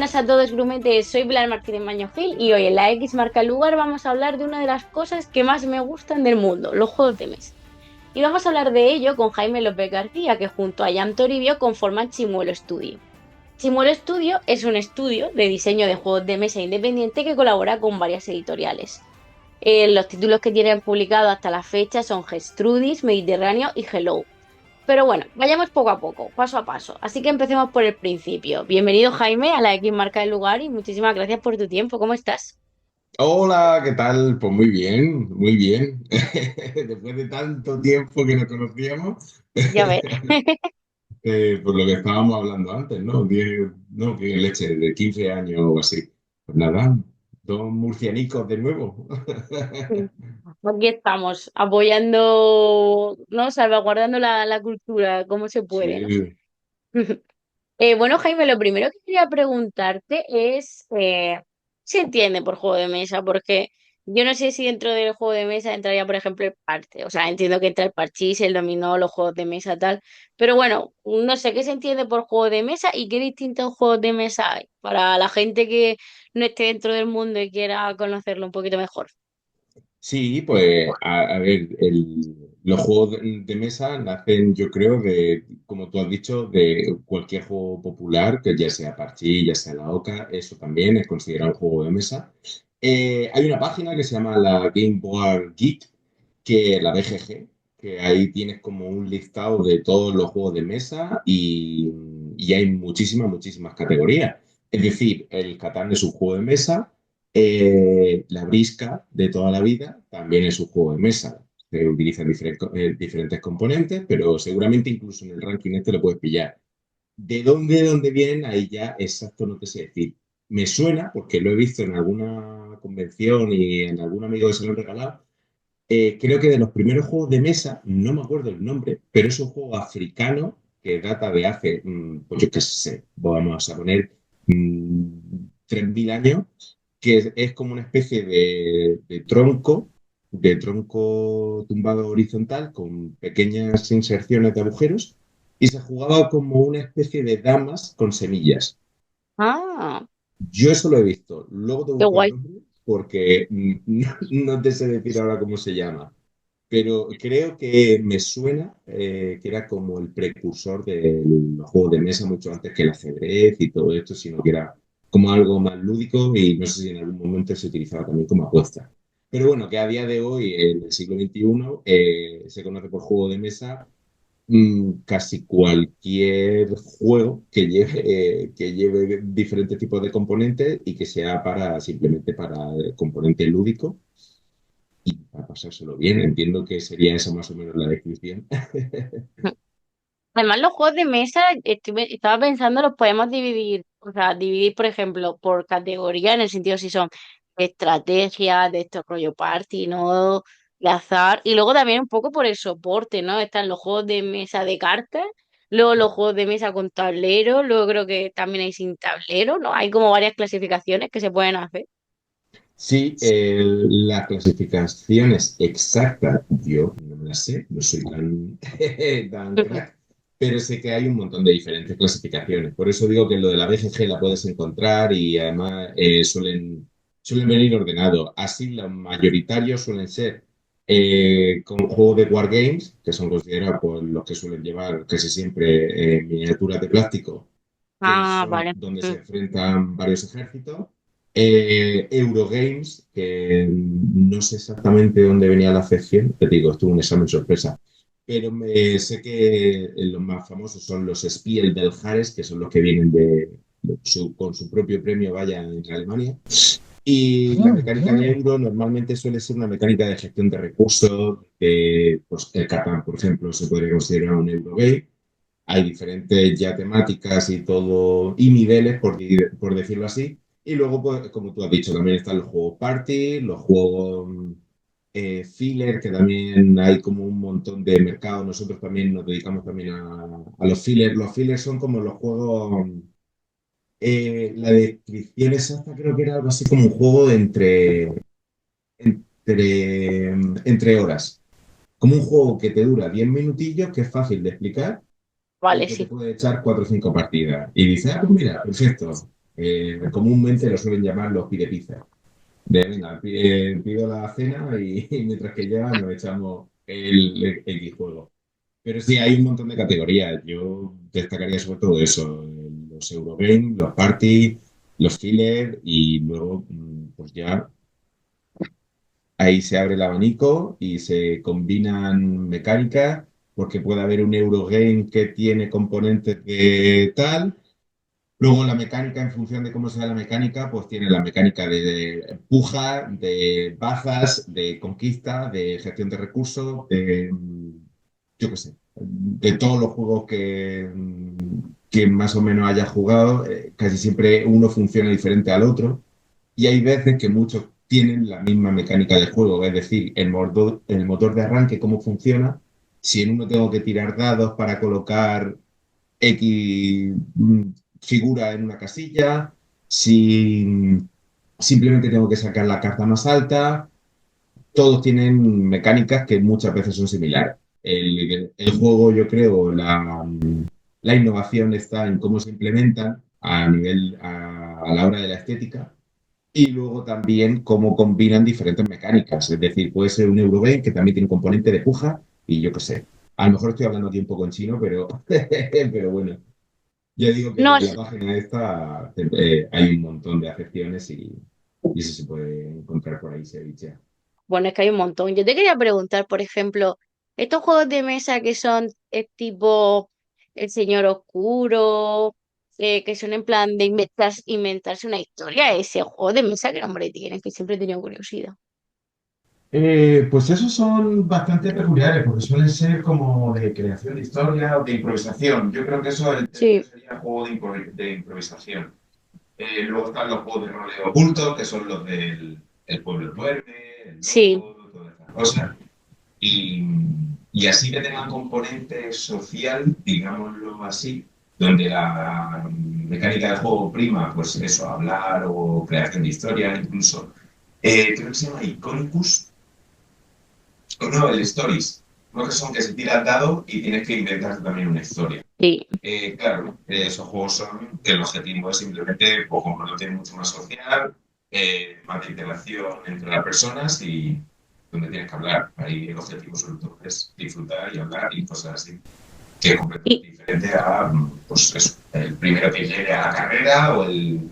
Buenas a todos, grumetes. Soy Pilar Martínez Maño Gil y hoy en la X Marca el Lugar vamos a hablar de una de las cosas que más me gustan del mundo, los juegos de mesa. Y vamos a hablar de ello con Jaime López García, que junto a Jan Toribio conforman Chimuelo Studio. Chimuelo Studio es un estudio de diseño de juegos de mesa independiente que colabora con varias editoriales. Los títulos que tienen publicados hasta la fecha son Gestrudis, Mediterráneo y Hello. Pero bueno, vayamos poco a poco, paso a paso. Así que empecemos por el principio. Bienvenido, Jaime, a la X Marca del Lugar y muchísimas gracias por tu tiempo. ¿Cómo estás? Hola, ¿qué tal? Pues muy bien, muy bien. Después de tanto tiempo que nos conocíamos, Ya ves. por lo que estábamos hablando antes, ¿no? No, qué leche, de 15 años o así. Pues nada, dos murcianicos de nuevo. Aquí estamos, apoyando, ¿no? Salvaguardando la cultura, como se puede, ¿no? Sí. Bueno, Jaime, lo primero que quería preguntarte es si entiende por juego de mesa, porque yo no sé si dentro del juego de mesa entraría, por ejemplo, el parte. O sea, entiendo que entra el parchís, el dominó, los juegos de mesa, tal. Pero bueno, no sé qué se entiende por juego de mesa y qué distintos juegos de mesa hay para la gente que no esté dentro del mundo y quiera conocerlo un poquito mejor. Sí, pues a ver, los juegos de mesa nacen, yo creo, como tú has dicho, de cualquier juego popular, que ya sea Parchís, ya sea la Oca, eso también es considerado un juego de mesa. Hay una página que se llama la Game Board Geek, que la BGG, que ahí tienes como un listado de todos los juegos de mesa y hay muchísimas, muchísimas categorías. Es decir, el Catán es un juego de mesa. La brisca de toda la vida también es un juego de mesa. Se utilizan diferentes componentes, pero seguramente incluso en el ranking este lo puedes pillar. ¿De dónde vienen? Ahí ya exacto no te sé decir. Me suena, porque lo he visto en alguna convención y en algún amigo que se lo han regalado. Creo que de los primeros juegos de mesa, no me acuerdo el nombre, pero es un juego africano que data de hace, pues yo qué sé, vamos a poner 3.000 años, que es como una especie de tronco tumbado horizontal con pequeñas inserciones de agujeros, y se jugaba como una especie de damas con semillas. Ah, Yo eso lo he visto. Luego te qué busco el guay. nombre porque no te sé decir ahora cómo se llama. Pero creo que me suena que era como el precursor del juego de mesa mucho antes que el ajedrez y todo esto, sino que era como algo más lúdico y no sé si en algún momento se utilizaba también como apuesta. Pero bueno, que a día de hoy, en el siglo XXI, se conoce por juego de mesa casi cualquier juego que lleve diferentes tipos de componentes y que sea para simplemente para componente lúdico y para pasárselo bien. Entiendo que sería esa más o menos la descripción. Además, los juegos de mesa, estaba pensando, los podemos dividir, o sea, dividir, por ejemplo, por categoría, en el sentido si son estrategia, de estos rollo party, ¿no? De azar, y luego también un poco por el soporte, ¿no? Están los juegos de mesa de cartas, luego los juegos de mesa con tablero, luego creo que también hay sin tablero, ¿no? Hay como varias clasificaciones que se pueden hacer. Sí, las clasificaciones exactas, yo no me las sé, no soy tan crack, pero sé que hay un montón de diferentes clasificaciones. Por eso digo que lo de la BGG la puedes encontrar y además suelen venir ordenados. Así, los mayoritarios suelen ser con juegos de Wargames, que son considerados pues, los que suelen llevar casi siempre miniaturas de plástico, que Ah, son vale. donde se Mm. enfrentan varios ejércitos. Eurogames, que no sé exactamente dónde venía la acepción, te digo, estuvo un examen sorpresa, pero sé que los más famosos son los Spiel del Jahres, que son los que vienen con su propio premio, vaya, en Alemania. Y la mecánica de euro normalmente suele ser una mecánica de gestión de recursos, pues el Catán, por ejemplo, se podría considerar un Eurogame. Hay diferentes ya temáticas y todo, y niveles, por decirlo así. Y luego, pues, como tú has dicho, también están los juegos party, los juegos filler, que también hay como un montón de mercados. Nosotros también nos dedicamos también a los fillers. Los fillers son como los juegos, la descripción exacta creo que era algo así como un juego de entre horas. Como un juego que te dura 10 minutillos, que es fácil de explicar y Vale, que te sí. puede echar 4 o 5 partidas. Y dices, ah, pues mira, perfecto. Comúnmente lo suelen llamar los pide pizza. De, venga, pido la cena y mientras que llega nos echamos el X juego. Pero sí, hay un montón de categorías. Yo destacaría sobre todo eso, los Eurogames, los Party, los Filler y luego pues ya ahí se abre el abanico y se combinan mecánicas porque puede haber un Eurogame que tiene componentes de tal. Luego la mecánica, en función de cómo sea la mecánica, pues tiene la mecánica de puja, de bazas, de conquista, de gestión de recursos, de, yo qué sé, de todos los juegos que más o menos haya jugado, casi siempre uno funciona diferente al otro. Y hay veces que muchos tienen la misma mecánica de juego, es decir, el motor de arranque, cómo funciona. Si en uno tengo que tirar dados para colocar X figura en una casilla, si simplemente tengo que sacar la carta más alta, todos tienen mecánicas que muchas veces son similares. El juego, yo creo, la innovación está en cómo se implementan a la hora de la estética y luego también cómo combinan diferentes mecánicas. Es decir, puede ser un Eurogame que también tiene un componente de puja y yo qué sé. A lo mejor estoy hablando aquí un poco en chino, pero, pero bueno. Ya digo que No, en la página esta hay un montón de acepciones y eso se puede encontrar por ahí, ceviche. bueno, es que hay un montón. Yo te quería preguntar, por ejemplo, estos juegos de mesa que son tipo El Señor Oscuro, que son en plan de inventarse una historia, ese juego de mesa, ¿qué nombre tienen? Que siempre he tenido curiosidad. Pues esos son bastante peculiares porque suelen ser como de creación de historia o de improvisación. Yo creo que eso el término Sí, sería juego de improvisación. Luego están los juegos de roleo oculto, que son los del el pueblo duerme, el sí, lobo, todas estas cosas. Y, y así que tengan componente social, digámoslo así, donde la mecánica del juego prima, pues eso, hablar o creación de historia, incluso. Creo que se llama Iconicus, o no, el Stories. Uno que son que se tira al dado y tienes que inventar también una historia. sí. Claro, esos juegos son que el objetivo es simplemente, pues como no tiene mucho más social, más de interacción entre las personas y donde tienes que hablar. Ahí el objetivo sobre todo es disfrutar y hablar y cosas así, que es completamente Y diferente a, pues eso, el primero que llegue a la carrera o el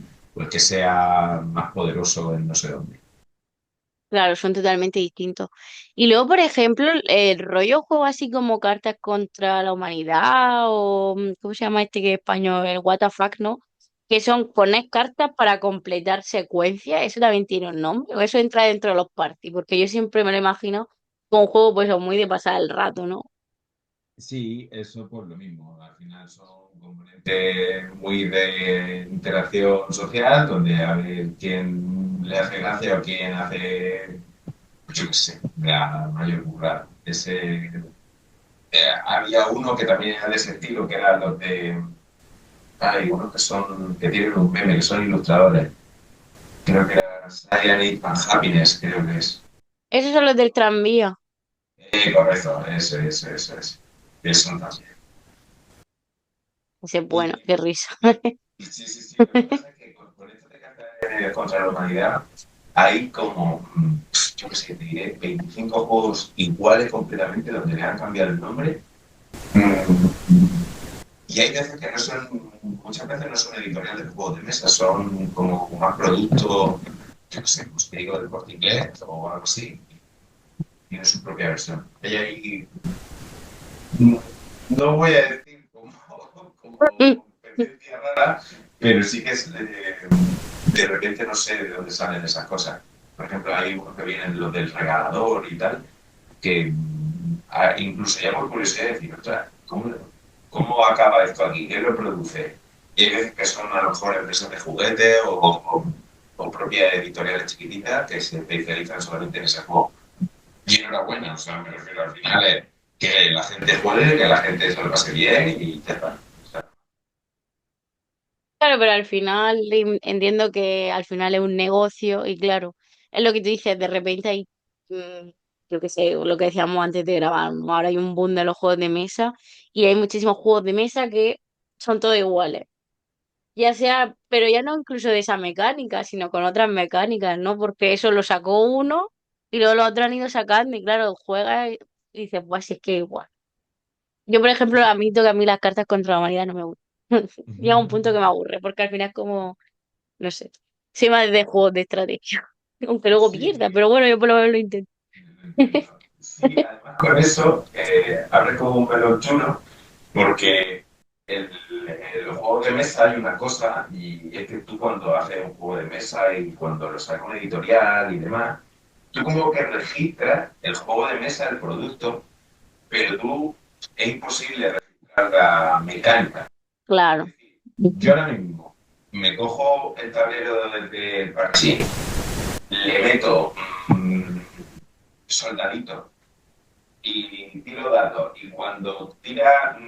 que sea más poderoso en no sé dónde. claro, son totalmente distintos. Y luego, por ejemplo, el rollo juego así como cartas contra la humanidad o, ¿cómo se llama este que es español? El What the fuck, ¿no? Que son poner cartas para completar secuencias, eso también tiene un nombre, o eso entra dentro de los parties, porque yo siempre me lo imagino como un juego pues muy de pasar el rato, ¿no? Sí, eso pues lo mismo. Al final son componentes muy de interacción social, donde a ver quién le hace gracia o quién hace, pues yo qué sé, la mayor burrada. Había uno que también era de ese estilo, que eran los de, hay unos que son, que tienen un meme, que son ilustradores. Creo que era Science and Happiness, creo que es. Esos son los del tranvía. Correcto, eso es. Eso también. Ese es bueno, Y, qué risa. Sí, sí, sí. Lo que pasa es que con esto de cartas contra la humanidad hay como, yo qué sé, te diré, 25 juegos iguales completamente donde le han cambiado el nombre. Y hay veces que no son, muchas veces no son editoriales de juegos de mesa, son como más producto, yo qué sé, pues te digo, del Corte Inglés o algo así. Tiene su propia versión. Y ahí, no voy a decir como competencia rara, pero sí que es de repente no sé de dónde salen esas cosas. Por ejemplo, hay unos que vienen los del regalador y tal, que incluso ya por curiosidad decir, ostras, ¿cómo acaba esto aquí? ¿Qué lo produce? Y hay veces que son a lo mejor empresas de juguete o propias editoriales chiquititas que se especializan solamente en ese juego. Y enhorabuena, o sea, me refiero al final que la gente juegue, que la gente se lo pase bien y ya está. O sea, Claro, pero al final entiendo que al final es un negocio y claro, es lo que tú dices, de repente hay, yo qué sé, lo que decíamos antes de grabar, ¿no? Ahora hay un boom de los juegos de mesa y hay muchísimos juegos de mesa que son todos iguales. Ya sea, pero ya no incluso de esa mecánica, sino con otras mecánicas, ¿no? Porque eso lo sacó uno y luego los otros han ido sacando y claro, juega y dices, pues si es que igual. Yo, por ejemplo, admito que a mí las cartas contra la humanidad no me gustan. Llega un punto que me aburre, porque al final es como, no sé, soy más de juegos de estrategia, aunque luego Sí, pierda, pero bueno, yo por lo menos lo intento. lo entiendo. Sí, además con eso hablé como un melón chulo, porque en los juegos de mesa hay una cosa, y es que tú cuando haces un juego de mesa y cuando lo sacas una editorial y demás, tú como que registras el juego de mesa, el producto, pero tú es imposible registrar la mecánica. Es Claro, decir, yo ahora mismo me cojo el tablero del parchís, le meto soldaditos y tiro dados. Y cuando tira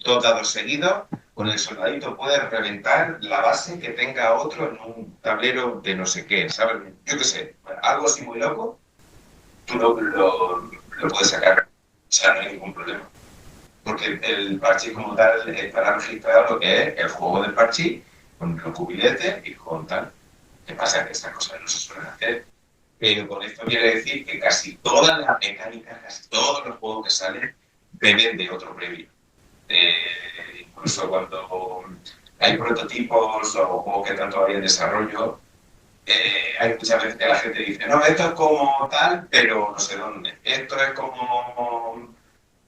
dos dados seguidos, con el soldadito puedes reventar la base que tenga otro en un tablero de no sé qué, ¿sabes? Yo qué sé, algo así muy loco, tú lo puedes sacar. O sea, no hay ningún problema. Porque el parchís como tal estará registrado lo que es el juego del parchís, con los cubiletes y con tal. ¿Qué pasa? Que estas cosas no se suelen hacer, pero con esto quiere decir que casi todas las mecánicas, casi todos los juegos que salen, beben de otro previo. Incluso cuando hay prototipos o juegos que están todavía en desarrollo, hay muchas veces que la gente dice, no, esto es como tal, pero no sé dónde. Esto es como...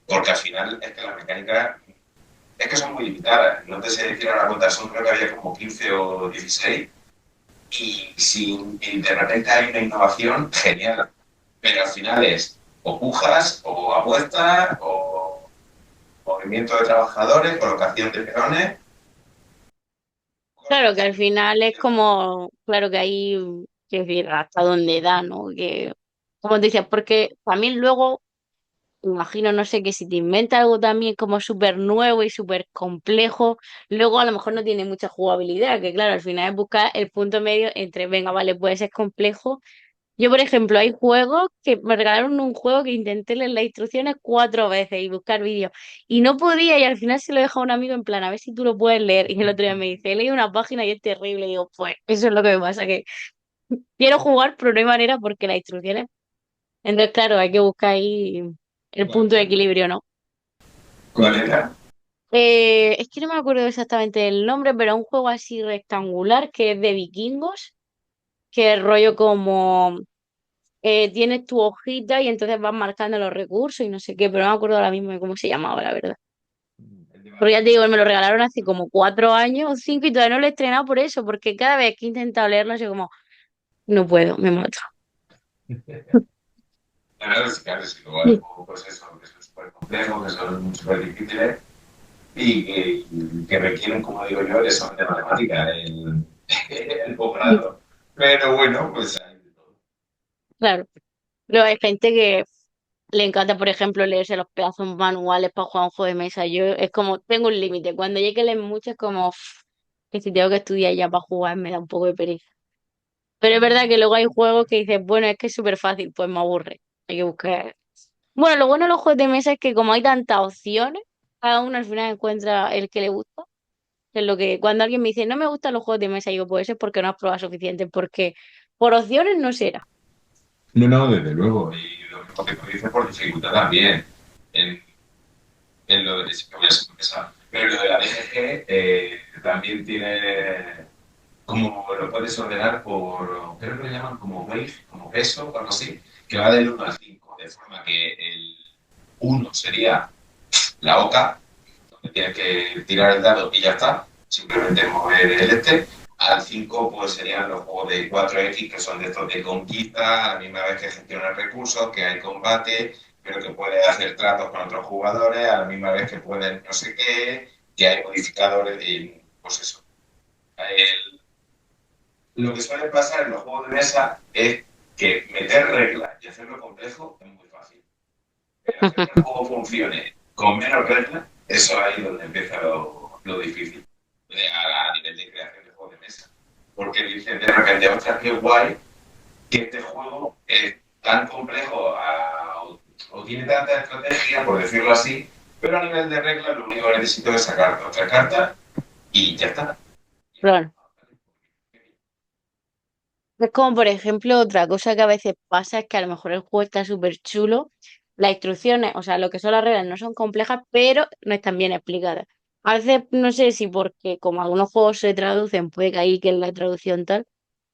Porque al final es que las mecánicas es que son muy limitadas. No te sé decir ahora cuántas son, creo que había como 15 o 16 y si de repente hay una innovación, genial. Pero al final es o pujas, o apuestas, o movimiento de trabajadores, colocación de peones, claro que cosas al final es como, claro que ahí, quiero decir, hasta donde da, ¿no? Que, como te decía, porque también luego imagino, no sé, que si te inventa algo también como súper nuevo y súper complejo, luego a lo mejor no tiene mucha jugabilidad, que claro, al final es buscar el punto medio entre, venga, vale, puede ser complejo. Yo, por ejemplo, hay juegos que me regalaron un juego que intenté leer las instrucciones 4 veces y buscar vídeos y no podía y al final se lo deja a un amigo en plan, a ver si tú lo puedes leer. Y el otro día me dice, he leído una página y es terrible. Y digo, pues eso es lo que me pasa, que quiero jugar, pero no hay manera porque las instrucciones. Entonces, claro, hay que buscar ahí el ¿Cuál punto de era? equilibrio, ¿no? ¿cuál era? Es que no me acuerdo exactamente el nombre, pero es un juego así rectangular que es de vikingos, que es rollo como tienes tu hojita y entonces vas marcando los recursos y no sé qué, pero no me acuerdo ahora mismo de cómo se llamaba, la verdad. El de Porque ya te digo, me lo Babilónia. regalaron hace como 4 años o 5 y todavía no lo he estrenado por eso, porque cada vez que he intentado leerlo, así como, no puedo, me mato. Claro, sí, luego hay juegos pues eso, que son súper complejos, que son súper difíciles y que requieren, como digo yo, eso de matemática, el posgrado. Pero bueno, pues hay de todo. Claro. Luego hay gente que le encanta, por ejemplo, leerse los pedazos manuales para jugar un juego de mesa. Yo es como, tengo un límite. Cuando llegue a leer mucho es como que si tengo que estudiar ya para jugar me da un poco de pereza. Pero es verdad que luego hay juegos que dices, bueno, es que es súper fácil, pues me aburre. Hay que buscar. Bueno, lo bueno de los juegos de mesa es que como hay tantas opciones, cada uno al final encuentra el que le gusta. Es lo que cuando alguien me dice, no me gustan los juegos de mesa, digo, pues eso es porque no has probado suficiente, porque por opciones no será. No, no, desde luego. Y lo mismo que tú dices por dificultad también. En, en lo de, sí, voy a empezar. Pero lo de la BGG también tiene, como lo puedes ordenar por, creo que lo llaman como weight, como peso o algo así, que va del 1 al 5 de forma que el 1 sería la oca, donde tienes que tirar el dado y ya está, simplemente mover el este. Al 5 pues serían los juegos de 4X, que son de estos de conquista, a la misma vez que gestionas recursos, que hay combate, pero que puedes hacer tratos con otros jugadores, a la misma vez que puedes no sé qué, que hay modificadores y pues eso. El- lo que suele pasar en los juegos de mesa es que meter reglas y hacerlo complejo es muy fácil. Pero hacer que el juego funcione con menos reglas, eso es ahí donde empieza lo difícil a nivel de creación de juegos de mesa. Porque dices de repente, ostras, qué guay que este juego es tan complejo o tiene tanta estrategia, por decirlo así, pero a nivel de reglas lo único que necesito es sacar otra carta y ya está. Claro. Es como, por ejemplo, otra cosa que a veces pasa es que a lo mejor el juego está súper chulo, las instrucciones, o sea, lo que son las reglas no son complejas, pero no están bien explicadas. A veces no sé si porque como algunos juegos se traducen, puede que ahí que es la traducción tal,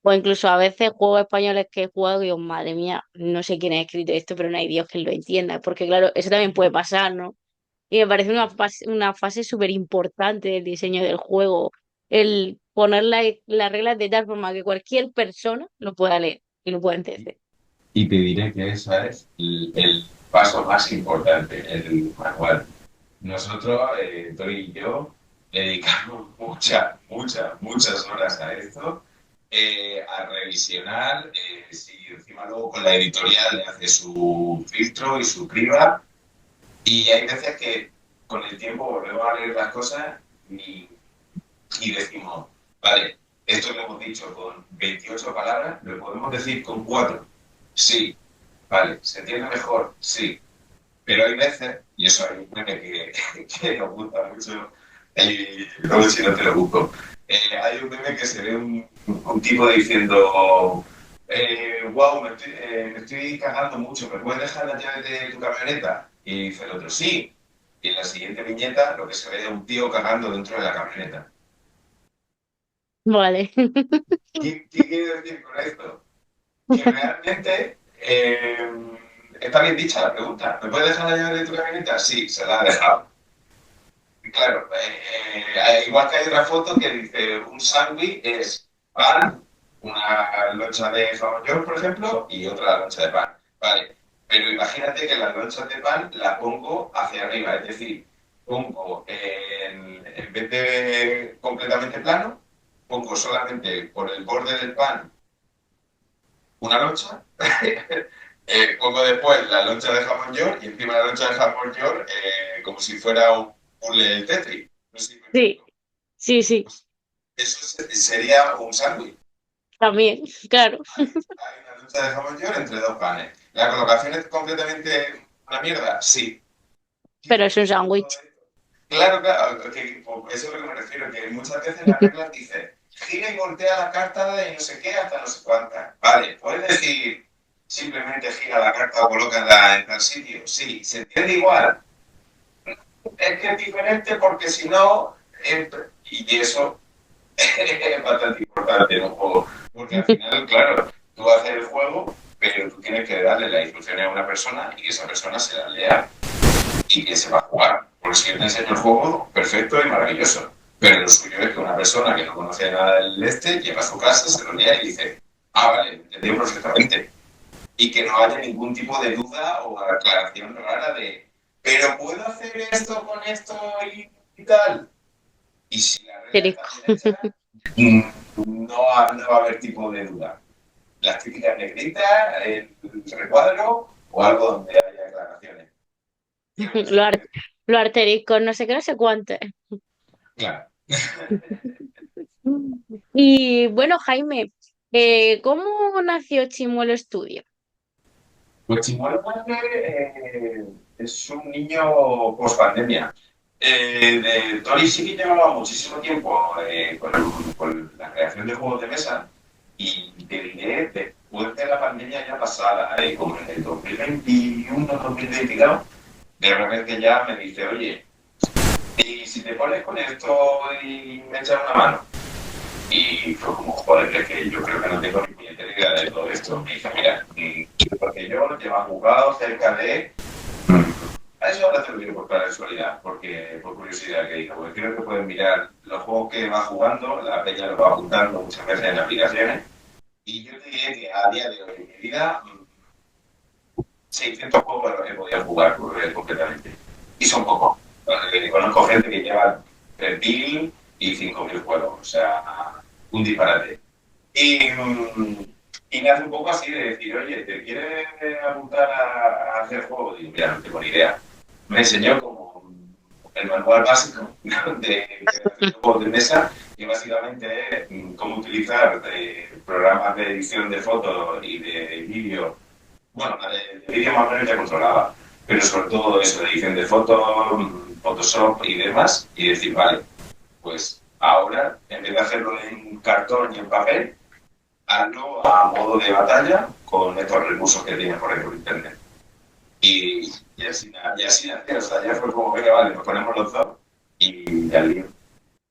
o incluso a veces juegos españoles que he jugado y digo, madre mía, no sé quién ha escrito esto, pero no hay Dios que lo entienda, porque claro, eso también puede pasar, ¿no? Y me parece una fase súper importante del diseño del juego, el poner las reglas de tal forma que cualquier persona lo pueda leer y lo pueda entender. Y te diré que eso es el paso más importante, el manual. Nosotros, Tori y yo, le dedicamos muchas horas a esto, a revisionar, si encima luego con la editorial le hace su filtro y su criba, y hay veces que con el tiempo volvemos a leer las cosas y, y decimos, vale, esto lo hemos dicho con 28 palabras, lo podemos decir con 4. Sí, vale, ¿se entiende mejor? Sí. Pero hay veces, y eso hay un meme que nos gusta mucho, y luego si no te lo busco, hay un meme que se ve un tipo diciendo, wow, me estoy cagando mucho, ¿me puedes dejar las llaves de tu camioneta? Y dice el otro, sí. Y en la siguiente viñeta lo que se ve es un tío cagando dentro de la camioneta. Vale. ¿Qué quiere decir con esto? Que realmente está bien dicha la pregunta. ¿Me puedes dejar la llave de tu camioneta? Sí, se la ha dejado. Claro, igual que hay otra foto que dice un sándwich es pan, una loncha de jamón york, por ejemplo, y otra loncha de pan. Vale, pero imagínate que las lonchas de pan la pongo hacia arriba, es decir, pongo en vez de completamente plano, pongo solamente por el borde del pan una loncha, pongo después la loncha de jamón york y encima de la loncha de jamón york como si fuera un puzzle Tetris. No sé si me Sí, explico. sí, sí, Pues eso sería un sándwich. también, claro. Hay una loncha de jamón york entre dos panes. ¿La colocación es completamente una mierda? Sí. Pero Quito es un todo sándwich. esto. Claro, claro, pues eso es lo que me refiero, que muchas veces las reglas dicen gira y voltea la carta de no sé qué hasta no sé cuántas. Vale, puedes decir simplemente gira la carta o colócala en tal sitio. Sí, se entiende igual. Es que es diferente porque si no, y eso es bastante importante en un juego. Porque al final, claro, tú haces el juego, pero tú tienes que darle las instrucciones a una persona y que esa persona se las lea y que se va a jugar. Porque si yo te enseño el juego, perfecto y maravilloso. Pero lo suyo es que una persona que no conoce nada del este llega a su casa, se lo lea y dice, ah, vale, entendí perfectamente. Y que no haya ningún tipo de duda o aclaración rara de, pero puedo hacer esto con esto y tal. Y si la regla está Asterisco. bien hecha, no va a haber tipo de duda. Las típicas negritas, el recuadro o algo donde haya aclaraciones. Y el Lo, resto, ar- lo asterisco, no sé qué, no sé cuánto. claro. Y bueno, Jaime, ¿cómo nació Chimuelo Estudio? Pues Chimuelo Puente es un niño post pandemia. De Tori sí que llevaba muchísimo tiempo con la creación de juegos de mesa y te diré, después de la pandemia ya pasada, como en el 2021-2022, de repente ya me dice, oye, ¿y si te pones con esto y me echas una mano? Y fue como, joder, es que yo creo que no tengo ni puñetera idea de todo esto. Me dice, mira, porque yo llevo jugado cerca de... A eso ahora te lo digo por casualidad, porque, por curiosidad que digo, porque creo que pueden mirar los juegos que va jugando, la peña lo va apuntando muchas veces en aplicaciones, y yo te diré que a día de hoy en mi vida 600 juegos he podido jugar completamente. Y son pocos. Conozco gente que lleva 3.000 y 5.000 juegos, o sea, un disparate. Y, y me hace un poco así de decir, oye, ¿te quieres apuntar a hacer juegos? Digo, mira, no tengo ni idea. Me enseñó como el manual básico de creación de juegos de mesa, que básicamente es cómo utilizar programas de edición de fotos y de vídeo. Bueno, de vídeo más o menos ya controlaba, pero sobre todo eso, de edición de fotos, Photoshop y demás, y decir, vale, pues Ahora, en vez de hacerlo en cartón y en papel, hazlo a modo de batalla con estos recursos que tienes por ahí por internet. Y así nació, o sea, ya fue como, venga, vale, nos ponemos los dos y ya lío.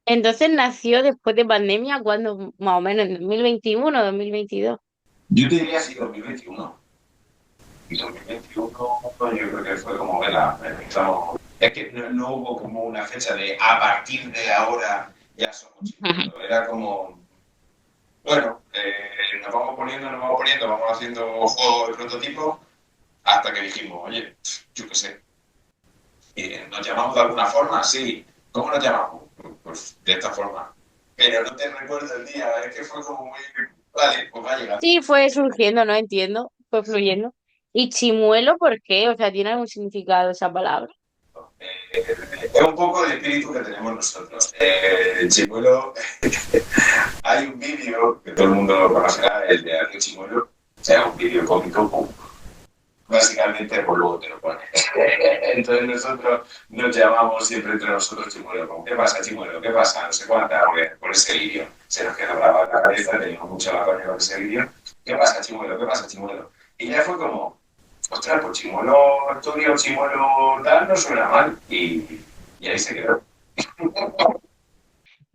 Entonces nació después de pandemia, cuando más o menos en 2021 o 2022. Yo te diría así 2021. Y 2021 yo creo que fue como, venga, empezamos. Es que no hubo como una fecha de a partir de ahora ya somos Ujú. chimuelos. Era como, bueno, nos vamos poniendo, vamos haciendo juegos de prototipo hasta que dijimos, oye, yo qué sé, ¿nos llamamos de alguna forma? Sí. ¿Cómo nos llamamos? Pues de esta forma. Pero no te recuerdo el día, es que fue como muy... Vale, pues va llegando. Sí, fue surgiendo, no entiendo, fue fluyendo. ¿Y chimuelo por qué? O sea, ¿tiene algún significado esa palabra? Es un poco el espíritu que tenemos nosotros. Chimuelo, hay un vídeo que todo el mundo lo conocerá, el de Arrio Chimuelo, o sea, un vídeo cómico, básicamente, pues luego te lo pones. Entonces nosotros nos llamamos siempre entre nosotros Chimuelo, como, ¿qué pasa, Chimuelo? ¿Qué pasa? No sé cuánta, por ese vídeo. Se nos quedó grabado en la cabeza, teníamos mucho la coña con ese vídeo. ¿Qué pasa, Chimuelo? ¿Qué pasa, Chimuelo? Y ya fue como, ostras, pues Chimuelo Arturo, Chimuelo tal, no suena mal. Y ahí se quedó.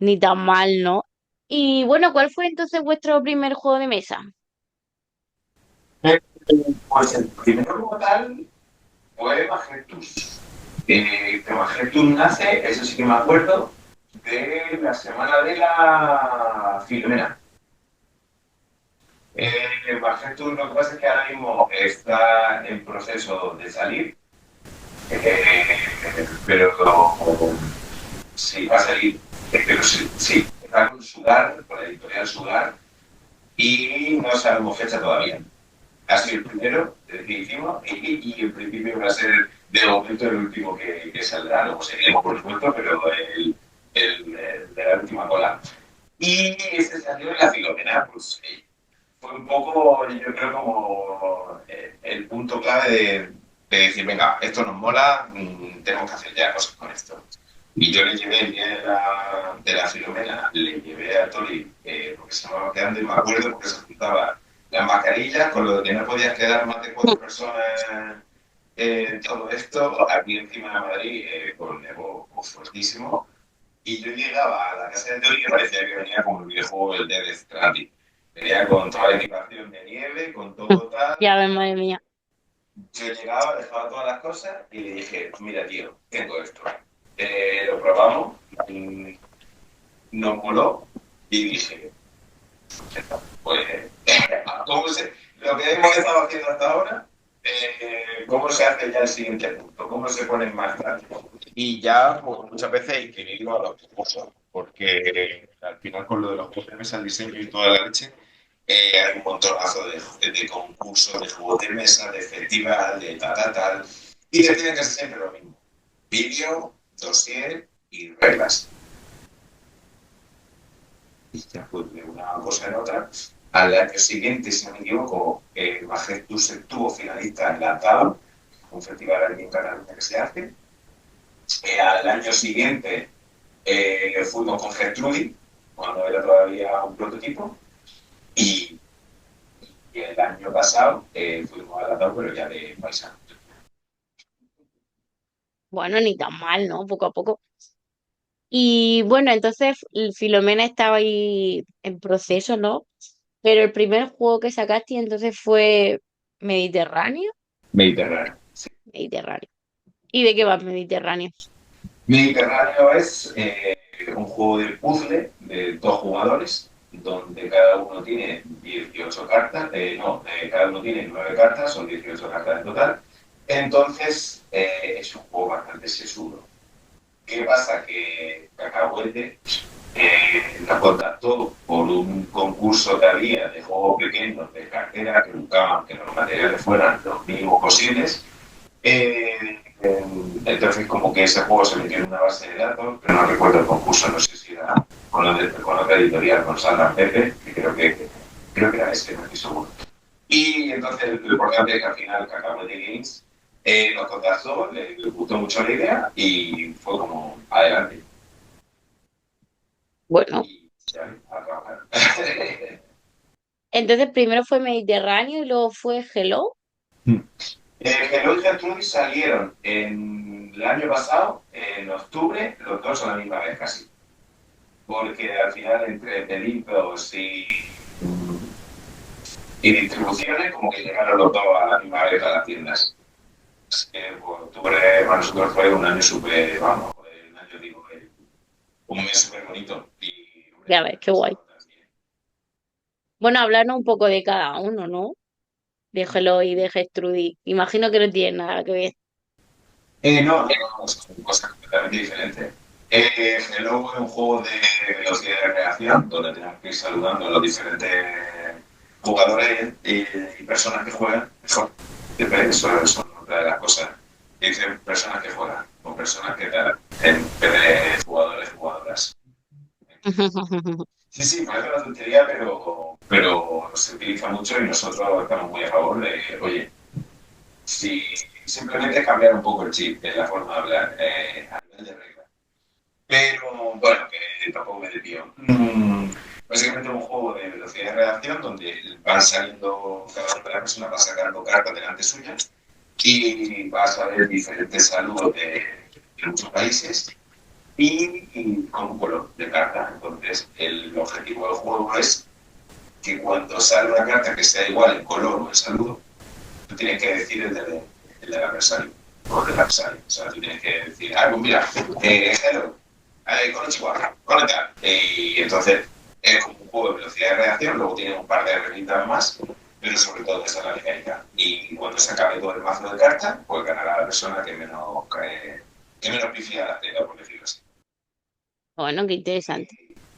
Ni tan mal, ¿no? Y bueno, ¿cuál fue entonces vuestro primer juego de mesa? Pues el primero como tal fue Majetus. Que Majetus nace, eso sí que me acuerdo, de la semana de la Filomena. Majetus lo que pasa es que ahora mismo está en proceso de salir, pero sí, va a salir, pero sí, está con Sugar, con la editorial Sugar, y no sabemos fecha todavía. Ha sido el primero que hicimos y en principio va a ser de momento el último que saldrá, luego seguiremos por supuesto, pero el de la última cola. Y ese salió en la Filomena, pues fue un poco, yo creo, como el punto clave de decir, venga, esto nos mola, tenemos que hacer ya cosas con esto. Y yo le llevé el día de la Filomena, le llevé a Tori, porque se me va quedando y me acuerdo porque se juntaba las mascarillas con lo de que no podías quedar más de 4 personas. Todo esto aquí encima de Madrid, con el nevo fuertísimo. Y yo llegaba a la casa de Tori y parecía que venía como el videojuego el Death Stranding. Venía con toda la equipación de nieve, con todo tal. Ya ves, madre mía. Yo llegaba, dejaba todas las cosas y le dije, mira tío, tengo esto. Lo probamos, nos moló y dije, pues, lo que hemos estado haciendo hasta ahora, ¿cómo se hace ya el siguiente punto? ¿Cómo se pone en marcha? Y ya, pues, muchas veces inscribirlo a los concursos, porque al final con lo de los juegos de mesa, el diseño y toda la leche, hay un montonazo de concursos, de juegos de mesa, de festival, de tal, y que tienen que ser siempre lo mismo. Vídeo, dossier y reglas. Y ya pues de una cosa en otra. Al año siguiente, si no me equivoco, Majestuous estuvo finalista en la TAO, un festival aquí en Cataluña que se hace. Al año siguiente fuimos con Gertrude, cuando era todavía un prototipo, y, y el año pasado fuimos a la TAO, pero ya de paisano. Bueno, ni tan mal, ¿no? Poco a poco. Y bueno, entonces Filomena estaba ahí en proceso, ¿no? Pero el primer juego que sacaste entonces fue Mediterráneo. Mediterráneo. Mediterráneo. ¿Y de qué va Mediterráneo? Mediterráneo es un juego de puzzle de 2 jugadores, donde cada uno tiene 18 cartas, cada uno tiene 9 cartas, son 18 cartas en total. Entonces, es un juego bastante sesudo. ¿Qué pasa? Que Cacahuete nos contactó por un concurso que había de juegos pequeños de cartera que buscaban que los materiales fueran los mínimos posibles. Entonces, como que ese juego se metió en una base de datos, pero no recuerdo el concurso, no sé si era con otra editorial, con Sandra Pepe, que creo que era ese, no estoy seguro. Y entonces lo importante es que al final Cacahuete Games nos contactó, le gustó mucho la idea y fue como adelante. Bueno, y ya, a trabajar. entonces primero fue Mediterráneo y luego fue Hello. Hello y Gertrude salieron el año pasado, en octubre, los dos a la misma vez casi. Porque al final entre pedidos y distribuciones, como que llegaron los dos a la misma vez a las tiendas. Pues, octubre para nosotros fue un año súper, vamos, un año digo, un mes súper bonito. Y hombre, Ya el ves, año qué guay. pasado también. Bueno, hablarnos un poco de cada uno, ¿no? De Hello y de Gertrudis. Imagino que no tiene nada que ver. No, son cosas completamente diferentes. Hello es un juego de velocidad de reacción, donde tenemos que ir saludando a los diferentes jugadores y personas que juegan. Mejor, eso es otra de las cosas. Dicen personas que juegan o personas que tal, en vez de jugadores, jugadoras. Sí, sí, parece una tontería, pero se utiliza mucho y nosotros estamos muy a favor de, oye, si simplemente cambiar un poco el chip de la forma de hablar a nivel de reglas. Pero bueno, que tampoco me desvío. Básicamente es un juego de velocidad de redacción donde van saliendo, cada una de las personas va sacando cartas delante suya y vas a ver diferentes saludos de muchos países y con un color de carta. Entonces, el objetivo del juego es que cuando sale una carta que sea igual en color o en saludo, tú tienes que decir el del adversario o del adversario. O sea, tú tienes que decir, ah, pues mira, hello, konnichiwa, konnichiwa. Y entonces es como un juego de velocidad de reacción, luego tiene un par de herramientas más, pero sobre todo esa es la mecánica. Y cuando se acabe todo el mazo de cartas, pues ganará la persona que menos pifia la tenga, por decirlo así. Bueno, qué interesante.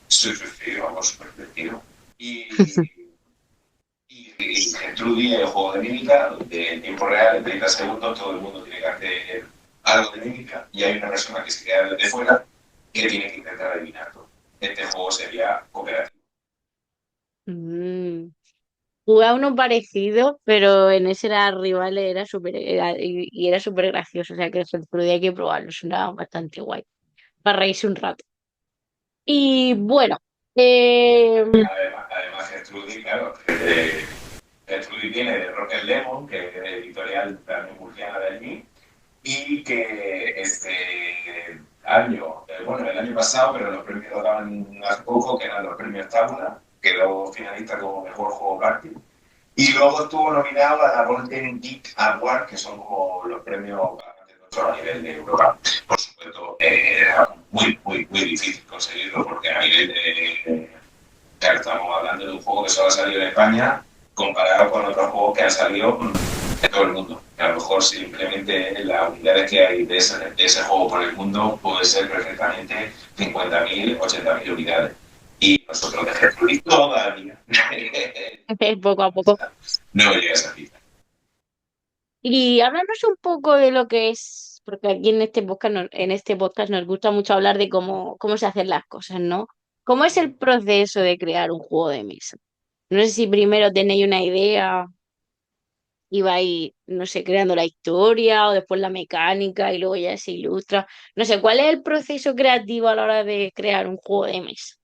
Sí, sí, sí, vamos, súper divertido. Y Trudy, el juego de mímica, donde en tiempo real, en 30 segundos, todo el mundo tiene que hacer algo de mímica y hay una persona que se queda desde fuera que tiene que intentar adivinarlo. Este juego sería cooperativo. Mm. Jugué a uno parecido, pero en ese era rival, era súper y era súper gracioso. O sea que el Gertrude hay que probarlo, suena bastante guay. Para reírse un rato. Y bueno, eh, Además Gertrudy, claro, Gertrudy viene de Rocket Lemon, que es editorial también murciana de allí, y que este año, bueno, el año pasado, pero los premios lo daban hace poco, que eran los premios Tabula, quedó finalista como mejor juego práctico. Y luego estuvo nominado a la Golden Geek Award, que son como los premios bastante tochos a nivel de Europa. Por supuesto, era muy difícil conseguirlo, porque a nivel de. Claro, estamos hablando de un juego que solo ha salido en España, comparado con otros juegos que han salido de todo el mundo. A lo mejor simplemente las unidades que hay de ese juego por el mundo puede ser perfectamente 50.000, 80.000 unidades. Y nosotros de Gertrudis todavía poco a poco. no llega a esa cifra. Y háblanos un poco de lo que es, porque aquí en este podcast, en este podcast nos gusta mucho hablar de cómo se hacen las cosas, ¿no? ¿Cómo es el proceso de crear un juego de mesa? No sé si primero tenéis una idea y vais, no sé, creando la historia o después la mecánica y luego ya se ilustra. No sé, ¿cuál es el proceso creativo a la hora de crear un juego de mesa?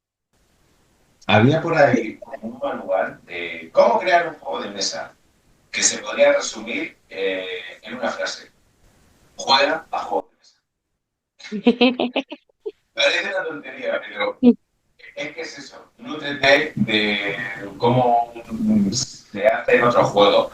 Había por ahí un manual de cómo crear un juego de mesa que se podría resumir en una frase. Juega a juego de mesa. Parece una tontería, pero es que es eso. Nútrete de cómo se hace en otro juego.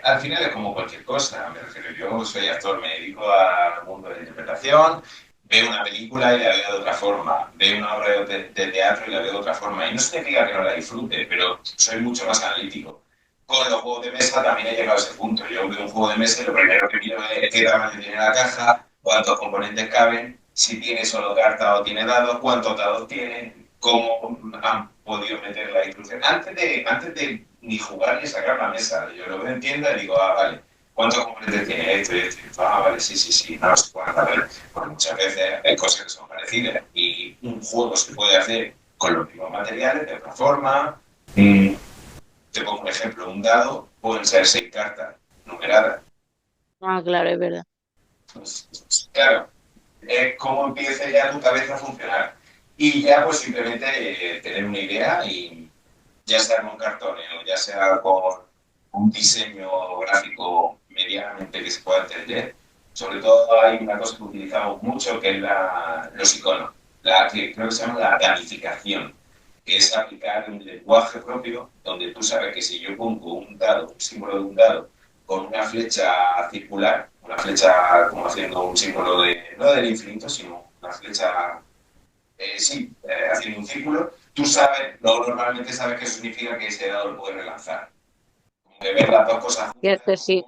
Al final es como cualquier cosa. Me refiero, yo soy actor, me dedico al mundo de la interpretación. Veo una película y la veo de otra forma. Veo una obra de teatro y la veo de otra forma. Y no significa que no la disfrute, pero soy mucho más analítico. Con los juegos de mesa también he llegado a ese punto. Yo veo un juego de mesa y lo primero que miro es qué tamaño tiene la caja, cuántos componentes caben, si tiene solo carta o tiene dados, cuántos dados tiene, cómo han podido meter la instrucción. Antes de ni jugar ni sacar la mesa, yo lo veo en tienda y digo, ah, vale, ¿cuántos componentes tiene esto y esto? Y esto? Ah, vale, sí, sí, sí, no se pueden hacer, porque muchas veces hay cosas que son parecidas y un juego se puede hacer con los mismos materiales, de otra forma. Te pongo un ejemplo, un dado pueden ser 6 cartas numeradas. Ah, claro, es verdad. Pues, claro, es cómo empieza ya tu cabeza a funcionar. Y ya pues simplemente tener una idea y ya sea con cartones o ya sea con un diseño gráfico medianamente que se pueda entender. Sobre todo hay una cosa que utilizamos mucho que es los iconos, que creo que se llama la gamificación, que es aplicar un lenguaje propio donde tú sabes que si yo pongo un dado, un símbolo de un dado, con una flecha circular, una flecha como haciendo un símbolo de, no del infinito, sino una flecha, haciendo un círculo, tú sabes, no, normalmente sabes que eso significa que ese dado lo puedes relanzar. Como que ves las dos cosas juntas Cierto, sí.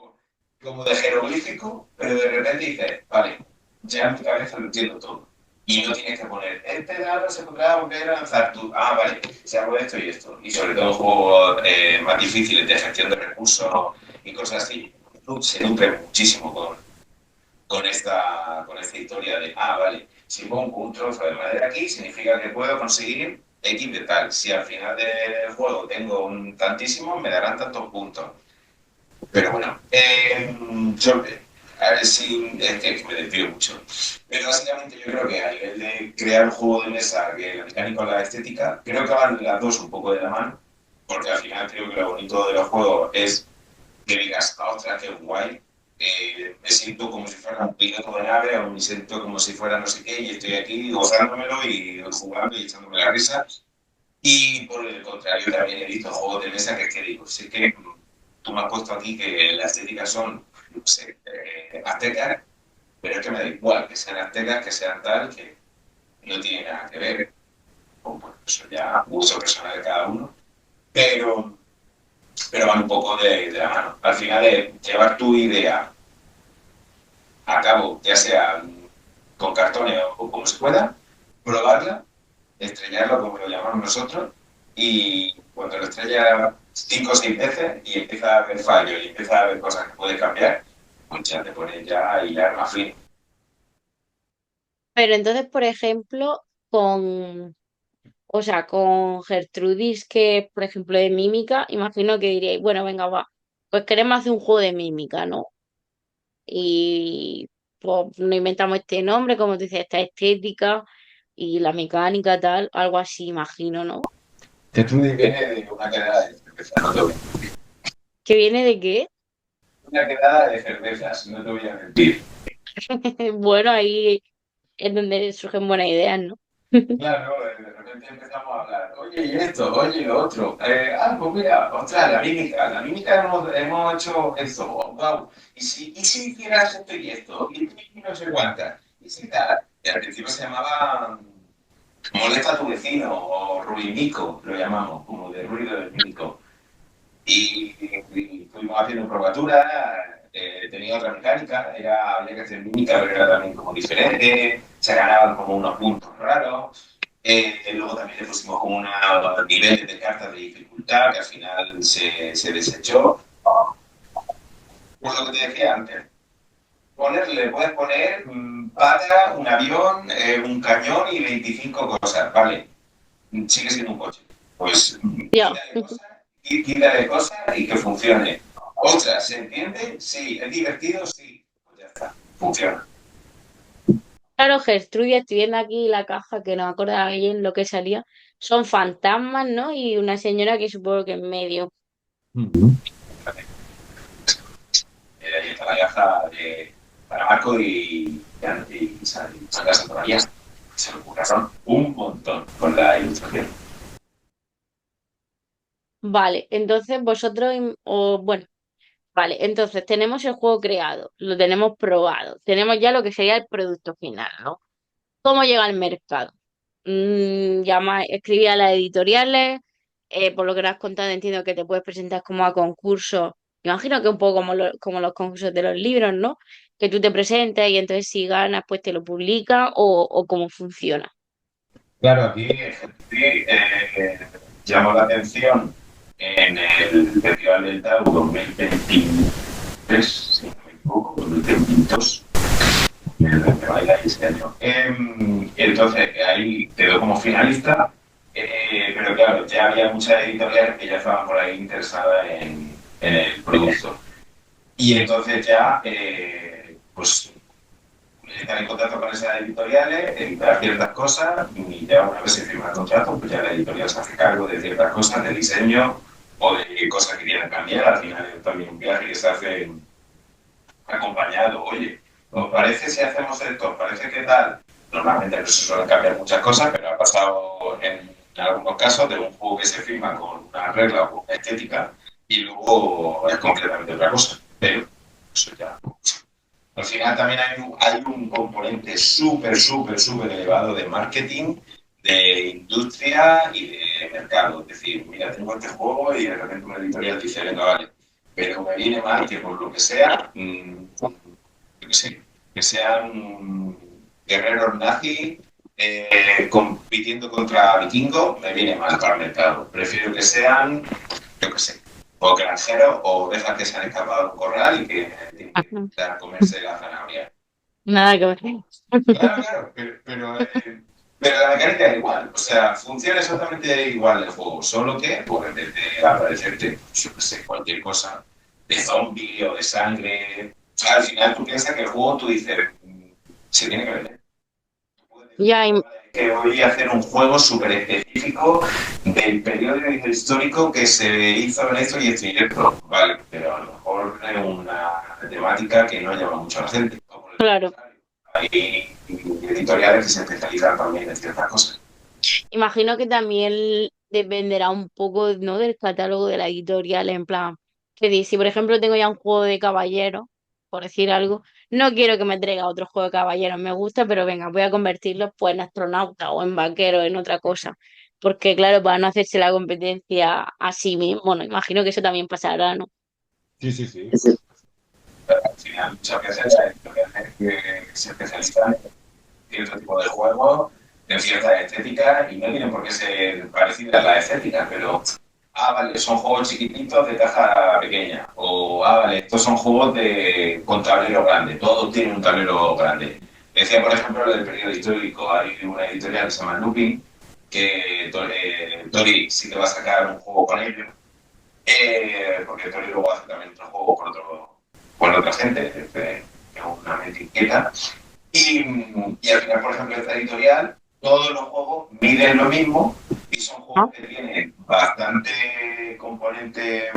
como de jeroglífico, pero de repente dices, vale, ya en mi cabeza lo entiendo todo. Y no tienes que poner, este dado se podrá volver a lanzar tú. Ah, vale, se hago esto y esto. Y sobre todo en juegos más difíciles de gestión de recursos y cosas así, se nutre muchísimo con esta historia de, ah, vale, si pongo un trozo de madera aquí, significa que puedo conseguir X de tal. Si al final del juego tengo un tantísimo, me darán tantos puntos. Pero bueno, yo, a ver si es que me desvío mucho. Pero básicamente yo creo que a nivel de crear un juego de mesa, que la mecánica o la estética, creo que van las dos un poco de la mano, porque al final creo que lo bonito de los juegos es que digas, "Ah, ostras, qué guay, me siento como si fuera un piloto de nave o me siento como si fuera no sé qué y estoy aquí gozándomelo y jugando y echándome la risa. Y por el contrario, también he visto juegos de mesa que digo, sí que tú me has puesto aquí que las estéticas son, no sé, aztecas, pero es que me da igual que sean aztecas, que sean tal, que no tiene nada que ver con bueno, eso ya uso personal de cada uno, pero, pero van un poco de la mano. Al final es llevar tu idea a cabo, ya sea con cartones o como se pueda, probarla, estrellarlo como lo llamamos nosotros, y cuando lo estrella 5 o 6 veces y empieza a haber fallos y empieza a haber cosas que puede cambiar, pues ya te pones ya a hilar más fino. Pero entonces, por ejemplo, o sea, con Gertrudis, que por ejemplo de mímica, imagino que diríais, bueno, venga, va, pues queremos hacer un juego de mímica, ¿no? Y pues nos inventamos este nombre, como te decía, esta estética y la mecánica, tal, algo así, imagino, ¿no? Que tú viene de una quedada de cervezas, no te voy a mentir. ¿Que viene de qué? Una quedada de cervezas, no te voy a mentir. Bueno, ahí es donde surgen buenas ideas, ¿no? Claro, de repente empezamos a hablar, oye, y esto, oye, lo otro. Pues mira, ostras, la mímica hemos hecho esto, wow. ¿Y si hicieras esto y esto? Y no sé cuántas. Y si tal. Y al principio se llamaba Molesta a tu vecino o ruidico, lo llamamos, como de ruido del mímico. Y fuimos haciendo probatura, tenía otra mecánica, había que hacer mímica, pero era también como diferente, se ganaban como unos puntos raros. Luego también le pusimos como unos niveles de cartas de dificultad que al final se desechó. Pues lo que te decía antes, puedes poner pata, un avión, un cañón y 25 cosas, ¿vale? Sigue siendo un coche. Pues Ya. quítale cosas y que funcione. Ostras, ¿se entiende? Sí. ¿Es divertido? Sí. Pues ya está, funciona. Claro, Gertrudia, estoy viendo aquí la caja que no me acordaba bien lo que salía. Son fantasmas, ¿no? Y una señora que supongo que en medio. Ujú. Ahí está la caja para Marco y Sandra Santamaría. Se me ocurrieron un montón con la ilustración. Vale, entonces vosotros, bueno, vale, entonces tenemos el juego creado, lo tenemos probado, tenemos ya lo que sería el producto final, ¿no? ¿Cómo llega al mercado? Escribí a las editoriales, por lo que nos has contado entiendo que te puedes presentar como a concursos, imagino que un poco como los concursos de los libros, ¿no? Que tú te presentes y entonces si ganas pues te lo publican o cómo funciona. Claro, aquí sí, llamó la atención en el Festival del Tau 2023, si no me equivoco, 2022, el que baila este año. Entonces, ahí quedó como finalista, pero claro, ya había muchas editoriales que ya estaban por ahí interesadas en el producto. Y entonces ya, pues estar en contacto con esas editoriales, editar ciertas cosas y ya una vez se firma el contrato, pues ya la editorial se hace cargo de ciertas cosas, de diseño o de cosas que quieran cambiar. Al final es también un viaje que se hace acompañado. Oye, ¿os parece si hacemos esto? ¿Os parece que tal? Normalmente no se suelen cambiar muchas cosas, pero ha pasado en algunos casos de un juego que se firma con una regla o una estética y luego es completamente otra cosa. Pero eso ya. Al final también hay un componente súper elevado de marketing, de industria y de mercado. Es decir, mira, tengo este juego y de repente una editorial dice, venga, vale, pero me viene mal que por lo que sea, yo qué sé, que sean guerreros nazis compitiendo contra vikingos, me viene mal para el mercado. Prefiero que sean, yo qué sé, o granjeros o ovejas que se han escapado de un corral y que tienen que Ajá. intentar comerse la zanahoria. Nada que ver. Claro, pero la mecánica es igual, o sea, funciona exactamente igual el juego, solo que, pues, en vez de aparecerte, yo qué sé, cualquier cosa, de zombie o de sangre, o sea, al final tú piensas que el juego, tú dices, se tiene que vender. Puedes decir, Ya, que voy a hacer un juego súper específico del periodo histórico que se hizo en esto y esto y esto, vale, pero a lo mejor es una temática que no llama mucho a la gente, o por el claro. contrario. Hay editoriales que se especializan también en ciertas cosas. Imagino que también dependerá un poco, ¿no? Del catálogo de la editorial, en plan, si por ejemplo tengo ya un juego de caballeros, por decir algo, no quiero que me traiga otro juego de caballeros, me gusta, pero venga, voy a convertirlos pues en astronauta o en vaquero, en otra cosa. Porque claro, para no hacerse la competencia a sí mismo, bueno, imagino que eso también pasará, ¿no? Sí, sí, sí. Al final, muchas veces hay editoriales que se especializan en cierto tipo de juegos, en cierta estética, y no tienen por qué ser parecidas a la estética, pero vale, son juegos chiquititos de caja pequeña. O, vale, estos son juegos con tablero grande. Todos tienen un tablero grande. Decía, por ejemplo, del periodo histórico. Hay una editorial que se llama Lupin, que Tori sí que va a sacar un juego con ellos. Porque Tori luego hace también otro juego con otra gente, que es una mente inquieta. Y al final, por ejemplo, esta editorial, todos los juegos miden lo mismo y son ¿No? juegos que tienen bastante componente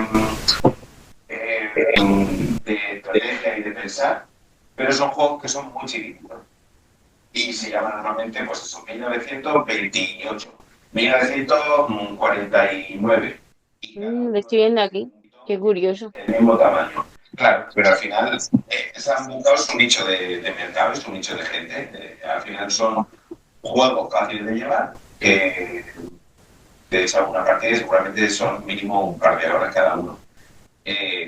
de estrategia y de pensar, pero son juegos que son muy chiquititos. Y se llaman normalmente, pues eso, 1928, 1949. Y cada Lo uno estoy viendo aquí, de qué ellos curioso. tiene el mismo tamaño. Claro, pero al final se han buscado su nicho de mercado, su nicho de gente. Al final son juegos fáciles de llevar, que de hecho alguna partida seguramente son mínimo un par de horas cada uno.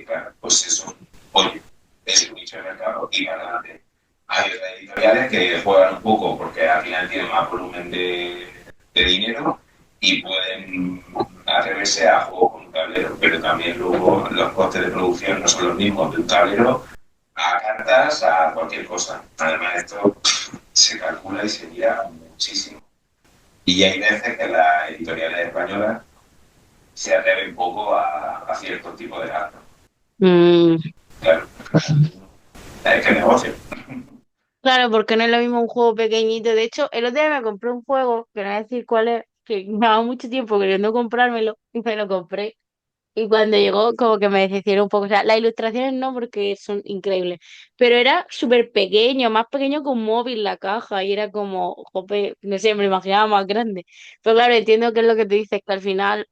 Claro, pues eso, oye, es un nicho de mercado y para adelante. Hay otras editoriales que juegan un poco porque al final tienen más volumen de dinero y pueden atreverse a juegos con un tablero, pero también luego los costes de producción no son los mismos de un tablero a cartas, a cualquier cosa. Además, esto se calcula y se mira muchísimo. Y hay veces que las editoriales españolas se atreven un poco a cierto tipo de gastos. Mm, Claro, es que negocio. claro, porque no es lo mismo un juego pequeñito. De hecho, el otro día me compré un juego, que no voy a decir cuál es, que me daba mucho tiempo queriendo comprármelo y me lo compré. Y cuando llegó, como que me decepcionó un poco. O sea, las ilustraciones no, porque son increíbles. Pero era súper pequeño, más pequeño que un móvil la caja. Y era como, jope, no sé, me lo imaginaba más grande. Pero claro, entiendo que es lo que tú dices, que al final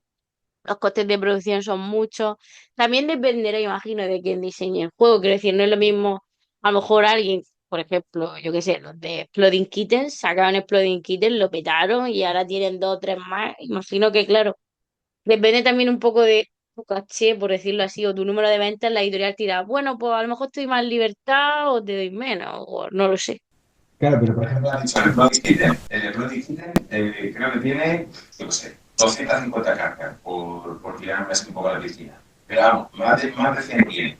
los costes de producción son muchos. También dependerá, imagino, de quién diseñe el juego. Quiero decir, no es lo mismo, a lo mejor alguien, por ejemplo, yo qué sé, los de Exploding Kittens, sacaban Exploding Kittens, lo petaron y ahora tienen dos o tres más. Imagino que, claro, depende también un poco de tu caché, por decirlo así, o tu número de ventas, la editorial tira, bueno, pues a lo mejor te doy más libertad o te doy menos, o no lo sé. Claro, pero por Por ejemplo, ejemplo, has dicho el Bloody Kitten. El Bloody Kitten creo que tiene, yo no sé, 250 cartas por tirarme así un poco a la piscina. Pero vamos, más de 100 tiene.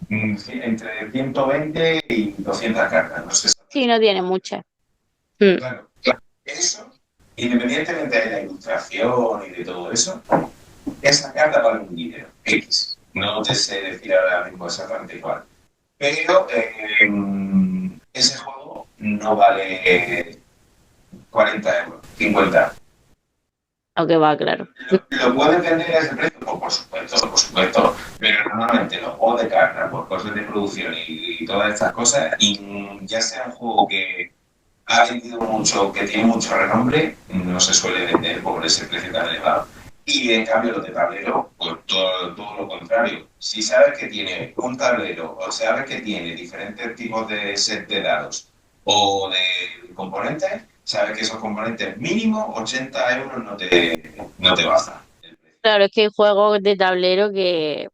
Entre 120 y 200 cartas, no sé Sí, no exactamente. tiene muchas. Mm. Claro, claro. Eso, independientemente de la ilustración y de todo eso, esa carta vale un dinero, X. No te sé decir ahora mismo exactamente cuál. Pero ese juego no vale 40 euros, 50. Aunque va, claro. ¿Lo puedes vender a ese precio? Pues por supuesto. Pero normalmente los juegos de cartas, por cosas de producción y todas estas cosas, y ya sea un juego que ha vendido mucho, que tiene mucho renombre, no se suele vender por ese precio tan elevado. Y en cambio los de tablero, pues todo lo contrario. Si sabes que tiene un tablero o sabes que tiene diferentes tipos de set de dados o de componentes, sabes que esos componentes mínimo 80 euros no te bajan. Claro, es que hay juegos de tablero que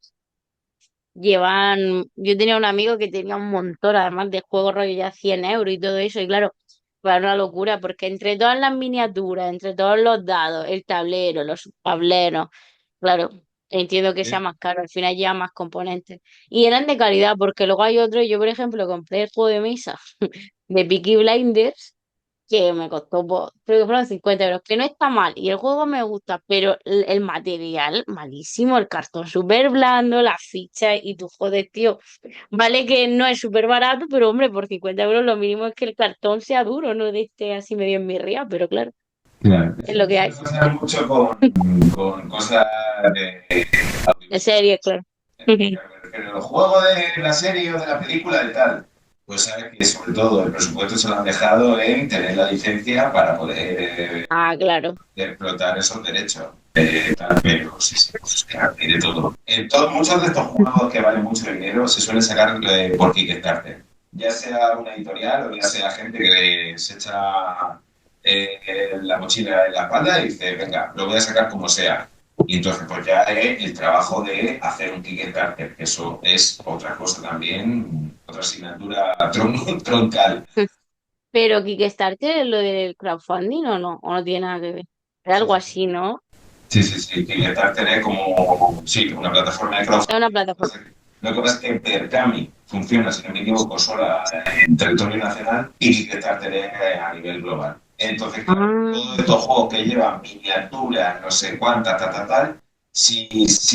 llevan. Yo tenía un amigo que tenía un montón, además de juegos rollo ya 100 euros y todo eso, y claro, fue una locura, porque entre todas las miniaturas, entre todos los dados, el tablero, los tableros, claro, entiendo que sea ¿Eh? más caro, al final lleva más componentes. Y eran de calidad, porque luego hay otros, yo por ejemplo compré el juego de mesa de Peaky Blinders que me costó, creo que fueron 50 euros, que no está mal, y el juego me gusta, pero el material malísimo, el cartón súper blando, las fichas, y tú joder, tío, vale que no es súper barato, pero hombre, por 50 euros lo mínimo es que el cartón sea duro, no de este así medio enmirriado, pero claro, Claro. es lo que hay. Eso pasa mucho con cosas de En audiovisual. serio, claro. Pero los juegos de la serie o de la película de tal, pues sabes que sobre todo el presupuesto se lo han dejado en tener la licencia para poder Ah, claro. explotar esos derechos. Tal, pero sí, sí, pues, claro, hay de todo. Muchos de estos juegos que valen mucho dinero se suelen sacar por Kickstarter. Ya sea una editorial o ya sea gente que se echa la mochila en la espalda y dice, venga, lo voy a sacar como sea. Y entonces, pues ya es el trabajo de hacer un Kickstarter, que eso es otra cosa también, otra asignatura troncal. Pero Kickstarter es lo del crowdfunding o no tiene nada que ver. Es Sí, algo sí, sí. así, ¿no? Sí, sí, sí, Kickstarter es como, sí, una plataforma de Es crowdfunding. una plataforma. Lo que pasa es que Berkami funciona, si no me equivoco, sola en territorio nacional y Kickstarter es a nivel global. Entonces, claro, Ah, todos estos juegos que llevan miniaturas, no sé cuántas, tal, si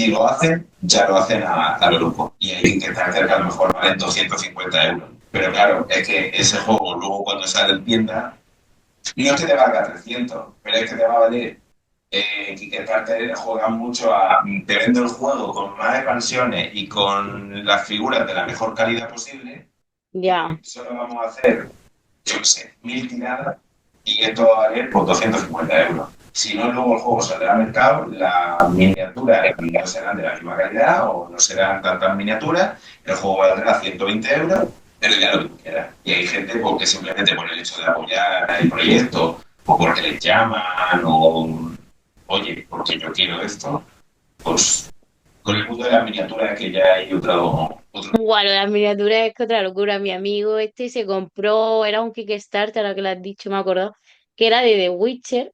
lo hacen, ya lo hacen a lo loco. Y hay Kickstarter que a lo mejor valen 250 euros. Pero claro, es que ese juego luego cuando sale en tienda, no es que te valga 300, pero es que te va a valer Kickstarter juega mucho a te vendo el juego con más expansiones y con las figuras de la mejor calidad posible. ya. Solo vamos a hacer, yo qué sé, 1000 tiradas y esto va a valer por 250 euros. Si no, luego el juego saldrá al mercado, las miniaturas no serán de la misma calidad o no serán tantas miniaturas, el juego valdrá 120 euros, pero ya lo que tú quieras. Y hay gente porque simplemente por el hecho de apoyar el proyecto o porque les llaman o oye, porque yo quiero esto, pues con el mundo de las miniaturas que ya hay otro. Bueno, las miniaturas es que otra locura. Mi amigo este se compró, era un Kickstarter, ahora que lo has dicho, me acuerdo, que era de The Witcher.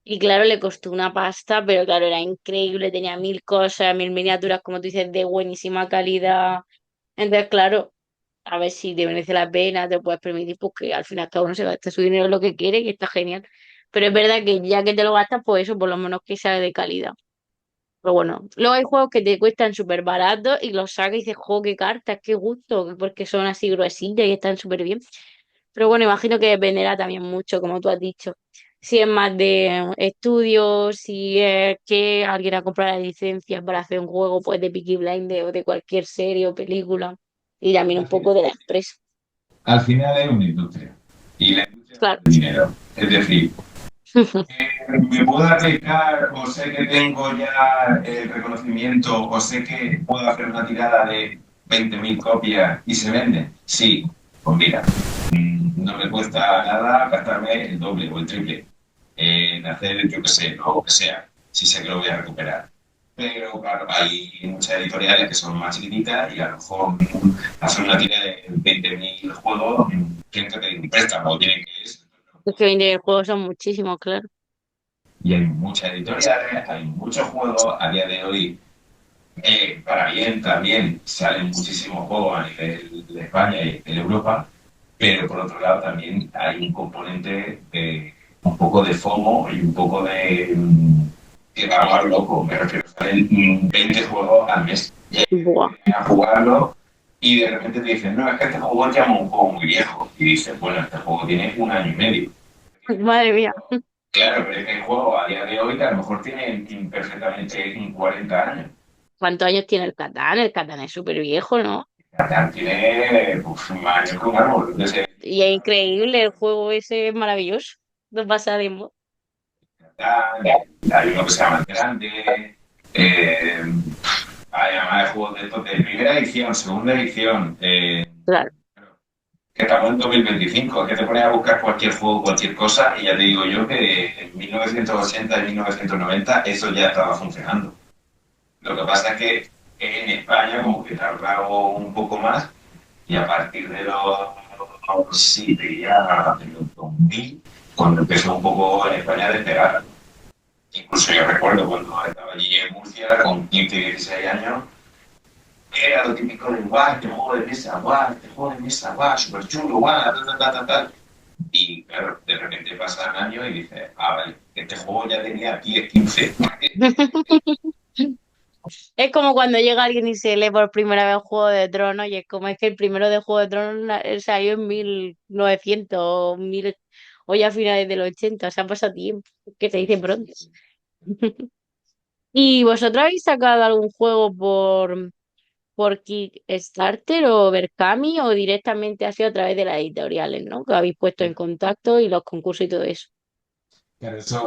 Y claro, le costó una pasta, pero claro, era increíble, tenía mil cosas, mil miniaturas, como tú dices, de buenísima calidad. Entonces, claro, a ver si te merece la pena, te puedes permitir, porque al final cada uno se gasta su dinero en lo que quiere, que está genial. Pero es verdad que ya que te lo gastas, pues eso, por lo menos que sea de calidad. Pero bueno, luego hay juegos que te cuestan súper baratos y los sacas y dices, jo, qué cartas, qué gusto, porque son así gruesillas y están súper bien. Pero bueno, imagino que dependerá también mucho, como tú has dicho. Si es más de estudios, si es que alguien ha comprado la licencia para hacer un juego pues de Peaky Blinders o de cualquier serie o película. Y también un Al poco final, de la empresa. al final es una industria y la industria Claro. es dinero. Es decir, me puedo arriesgar o sé que tengo ya el reconocimiento o sé que puedo hacer una tirada de 20.000 copias y se vende. Sí, pues mira, no me cuesta nada gastarme el doble o el triple en hacer, yo qué sé, lo que sea, si sé que lo voy a recuperar. Pero claro, hay muchas editoriales que son más chiquititas y a lo mejor hacer una tira de 20.000 juegos tienen que pedir un préstamo o tienen que eso. Es que vender juegos son muchísimos, claro. Y hay muchas editoriales, hay muchos juegos. A día de hoy, para bien también, salen muchísimos juegos a nivel de España y de Europa, pero por otro lado también hay un componente de un poco de FOMO y un poco de que vamos a lo loco. Me refiero, salen 20 juegos al mes y hay que Buah. a jugarlo y de repente te dicen, no, es que este juego es ya un juego muy viejo. Y dices, bueno, este juego tiene 1 año y medio. Madre mía. Claro, pero es que el juego a día de hoy que a lo mejor tiene perfectamente 40 años. ¿Cuántos años tiene el Catán? El Catán es súper viejo, ¿no? Catán tiene más años que un árbol. Entonces, Y es increíble, el juego ese es maravilloso. No pasa de moda. Catán, hay uno que se llama El Grande, eh, hay además juegos de estos de primera edición, segunda edición, Claro. que estamos en 2025, que te pones a buscar cualquier juego, cualquier cosa, y ya te digo yo que en 1980 y 1990 eso ya estaba funcionando. Lo que pasa es que en España como que tardaba un poco más y a partir de sí, diría, de los 2000, cuando empezó un poco en España a despegar. Incluso yo recuerdo cuando estaba allí en Murcia con 15 y 16 años, era lo típico de guau, este juego de mesa, guau, este juego de mesa, guau, súper chulo, guau, tal, tal, tal, tal, tal. Y claro, de repente pasan años y dices, ah, vale, este juego ya tenía 10, 15. Es como cuando llega alguien y se lee por primera vez Juego de Tronos y es como es que el primero de Juego de Tronos salió en 1900 o, 1000, o ya a finales del 80, o sea, pasa tiempo, que se dice pronto. ¿Y vosotros habéis sacado algún juego por Kickstarter o Berkami o directamente así a través de las editoriales, ¿no? Que habéis puesto en contacto y los concursos y todo eso. Claro, eso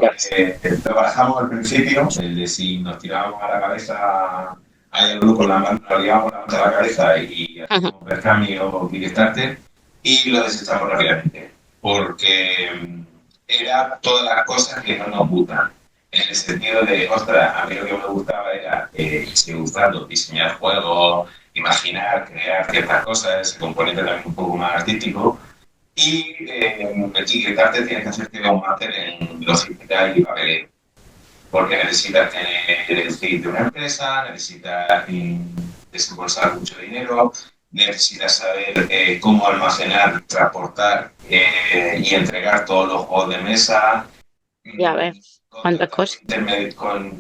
lo barajamos al principio, el de si nos tirábamos a la cabeza, hay algo con la mano, nos liábamos la mano a la cabeza y Ajá. hacíamos Berkami o Kickstarter y lo desechamos rápidamente, porque era todas las cosas que no nos gustan. En el sentido de, ostras, a mí lo que me gustaba era seguir gustando diseñar juegos, imaginar, crear ciertas cosas, ese componente también un poco más artístico, y etiquetarte tienes que hacerte un máster en logística y papeleo, porque necesitas tener el CIF de una empresa, necesitas desembolsar mucho dinero, necesitas saber cómo almacenar, transportar y entregar todos los juegos de mesa, Ya ves, cuántas cosas.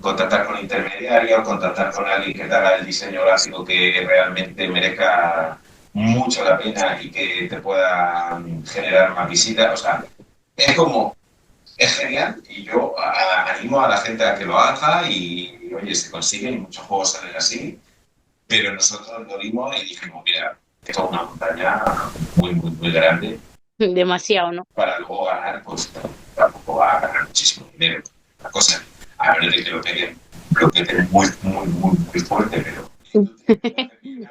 contactar con intermediarios, contactar con alguien que te haga el diseño gráfico que realmente merezca mucho la pena y que te pueda generar más visitas. O sea, es como, es genial y yo animo a la gente a que lo haga y, oye, se consiguen y muchos juegos salen así, pero nosotros lo vimos y dijimos, mira, esto es una montaña muy, muy, muy grande Demasiado, ¿no? para luego ganar, pues tampoco va a ganar muchísimo dinero. La cosa, a menos de que lo que es muy, muy, muy, muy fuerte, pero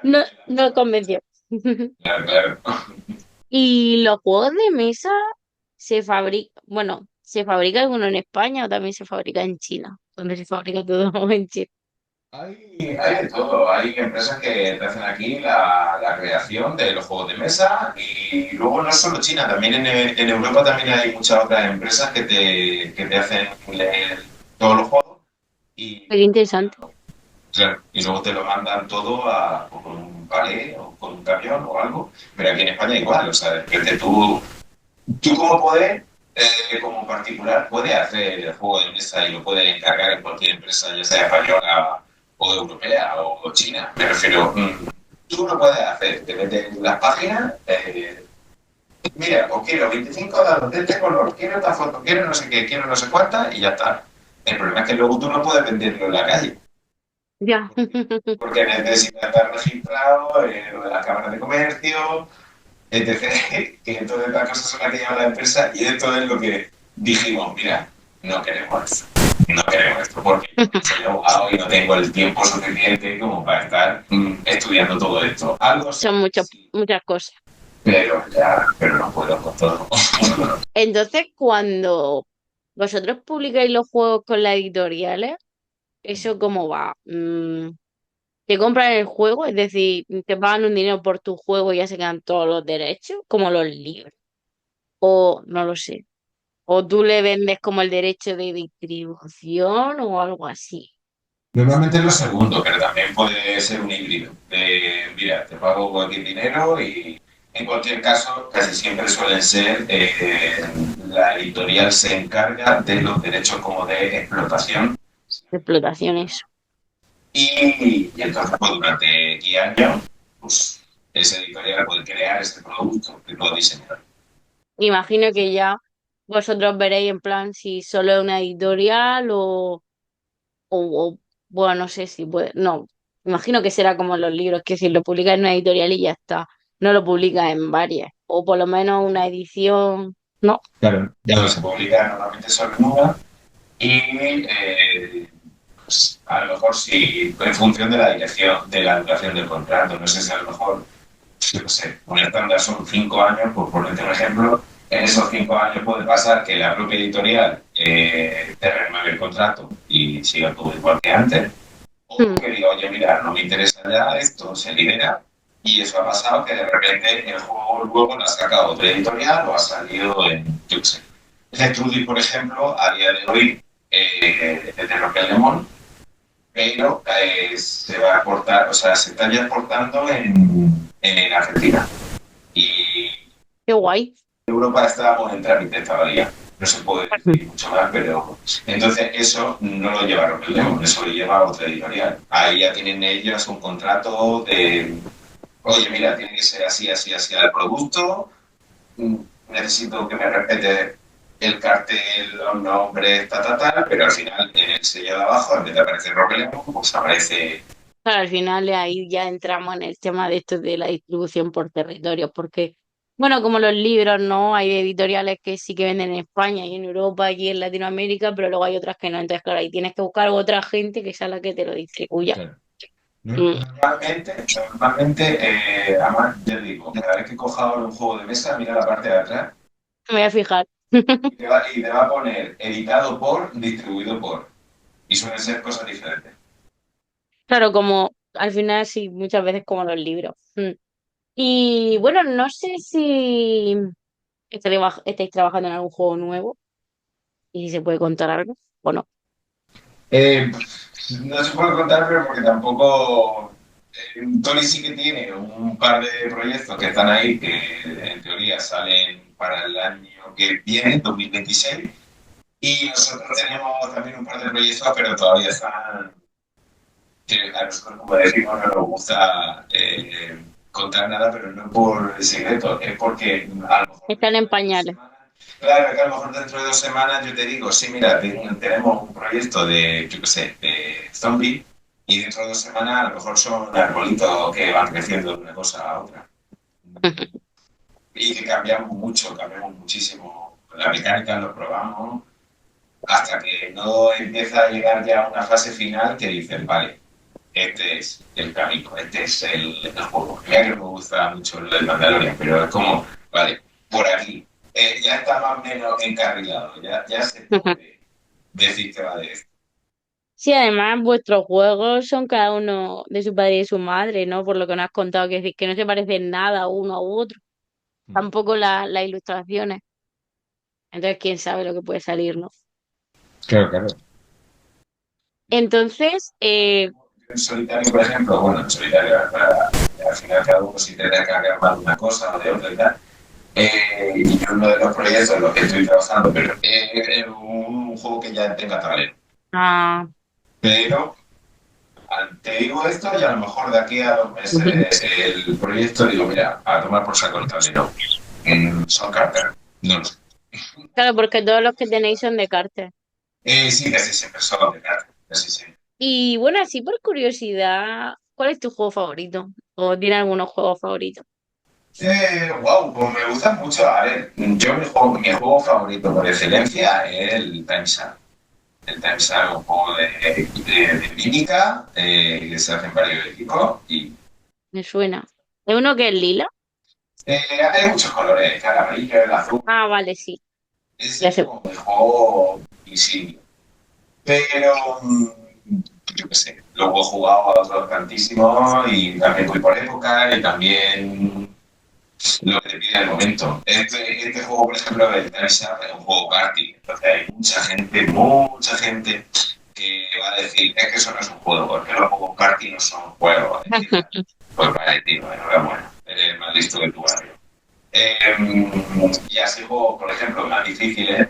No, no convenció. claro, claro. ¿Y los juegos de mesa se fabrican, bueno, se fabrica alguno en España o también se fabrica en China? Donde se fabrica todo en China. Hay de todo, hay empresas que te hacen aquí la creación de los juegos de mesa y luego no solo China, también en Europa también hay muchas otras empresas que te hacen todos los juegos Qué y interesante. claro, y luego te lo mandan todo o con un palé o con un camión o algo, pero aquí en España igual, o sea, de repente tú como podés, como particular, puedes hacer el juego de mesa y lo puedes encargar en cualquier empresa, ya sea española o europea o china, me refiero, tú lo puedes hacer, te metes en las páginas, mira, os quiero 25 dados de este color, quiero esta foto, quiero no sé qué, quiero no sé cuántas y ya está. El problema es que luego tú no puedes venderlo en la calle Ya. porque necesita estar registrado lo de las cámaras de comercio, etc. Que todas estas cosas son las que lleva la empresa y esto es lo que dijimos, mira, no queremos esto. No queremos esto porque yo no soy abogado y no tengo el tiempo suficiente como para estar estudiando todo esto. Algo sí, Son muchas, sí, muchas cosas. pero no puedo con todo. Entonces, cuando vosotros publicáis los juegos con las editoriales, ¿eso cómo va? ¿Te compran el juego? Es decir, ¿te pagan un dinero por tu juego y ya se quedan todos los derechos, como los libros? O no lo sé. ¿O tú le vendes como el derecho de distribución o algo así? Normalmente es lo segundo, pero también puede ser un híbrido. Mira, te pago cualquier dinero y en cualquier caso casi siempre suelen ser la editorial se encarga de los derechos como de explotación Explotaciones. y entonces pues, durante 10 años pues ese editorial puede crear ese producto que tú has diseñado. Imagino que ya vosotros veréis en plan si solo es una editorial bueno, no sé si puede, no, imagino que será como los libros, que si lo publicas en una editorial y ya está, no lo publicas en varias, o por lo menos una edición, no. Claro. Ya se publica normalmente sobre una y pues, a lo mejor si en función de la dirección, de la duración del contrato, no sé si a lo mejor, yo no sé, un estándar son 5 años, por ponerte un ejemplo, en esos 5 años puede pasar que la propia editorial te renueve el contrato y siga todo igual que antes, o Hmm. que diga, oye, mira, no me interesa ya esto, se libera, y eso ha pasado que de repente el juego luego lo ha sacado otra editorial o ha salido en, yo qué sé. Trudy, por ejemplo, a día de hoy es de Roque Lemon, pero se va a exportar, o sea, se está ya exportando en Argentina. Y Qué guay. en Europa estábamos en trámite todavía. No se puede decir mucho más, pero entonces eso no lo lleva Roque Lemon, eso lo lleva otra editorial. Ahí ya tienen ellos un contrato de, oye, mira, tiene que ser así, así, así el producto, necesito que me respete el cartel, los nombres, pero al final en el sello de abajo, en vez de aparecer Roque Lemon, pues aparece... Claro, al final ahí ya entramos en el tema de esto de la distribución por territorio, porque, bueno, como los libros, ¿no? Hay editoriales que sí que venden en España y en Europa y en Latinoamérica, pero luego hay otras que no. Entonces, claro, ahí tienes que buscar otra gente que sea la que te lo distribuya. Claro. Mm, Normalmente, además, ya digo, cada vez que coja ahora un juego de mesa, mira la parte de atrás me voy a fijar. y te va a poner editado por, distribuido por. Y suelen ser cosas diferentes. Claro, como al final sí, muchas veces como los libros. Y bueno, no sé si estáis trabajando en algún juego nuevo y si se puede contar algo o no. Eh, no se puede contar, pero porque tampoco. Tony sí que tiene un par de proyectos que están ahí que en teoría salen para el año que viene, 2026. Y nosotros tenemos también un par de proyectos, pero todavía están. Que a nosotros, como decimos, no nos gusta contar nada, pero no por secreto, es porque a lo mejor Están dentro en de 2 pañales. semanas. Claro, que a lo mejor dentro de 2 semanas yo te digo, sí, mira, tenemos un proyecto de, yo qué sé, de zombie, y dentro de 2 semanas a lo mejor son arbolitos que van creciendo de una cosa a otra. Y que cambiamos muchísimo. La mecánica lo probamos hasta que no empieza a llegar ya a una fase final que dicen, vale, este es el camino, este es el juego. Mira que no me gusta mucho lo del Mandalorian, pero es como, vale, por aquí. Ya está más o menos encarrilado, ya se puede decir que va de esto. Sí, además vuestros juegos son cada uno de su padre y de su madre, ¿no? Por lo que nos has contado, que decir que no se parecen nada uno a otro, tampoco las ilustraciones. Entonces, quién sabe lo que puede salir, ¿no? Claro, claro. Entonces, En solitario, por ejemplo, bueno, en solitario, al final cada uno si tendrá que agarrar una cosa o de otra y tal. Y uno de los proyectos en los que estoy trabajando, pero es un juego que ya tenga tablero. ah, Pero te digo esto y a lo mejor de aquí a 2 meses el proyecto digo, mira, a tomar por saco el tablero. Son cartas. No lo sé. claro, porque todos los que tenéis son de cartas. Sí, casi siempre son de cartas. Casi siempre. Y bueno, así por curiosidad, ¿cuál es tu juego favorito? ¿O tiene algunos juegos favoritos? Wow, pues me gusta mucho. A ver, mi juego favorito por excelencia es el Time Shark. El Time Shark es un juego de mímica que se hace en varios equipos y Me suena. ¿Es uno que es lila? hay muchos colores, está el amarillo, el azul. Ah, vale, sí, Ese ya es sé. como el juego insignia. Pero, yo qué sé, luego he jugado a otros tantísimos y también voy por época y también lo que te pide el momento. Este juego, por ejemplo, el Teresa, es un juego party. Entonces hay mucha gente que va a decir, es que eso no es un juego, porque los juegos party no son juegos. Pues vale, tío, enhorabuena, eres más listo que tu barrio. Y así juegos, por ejemplo, más difíciles,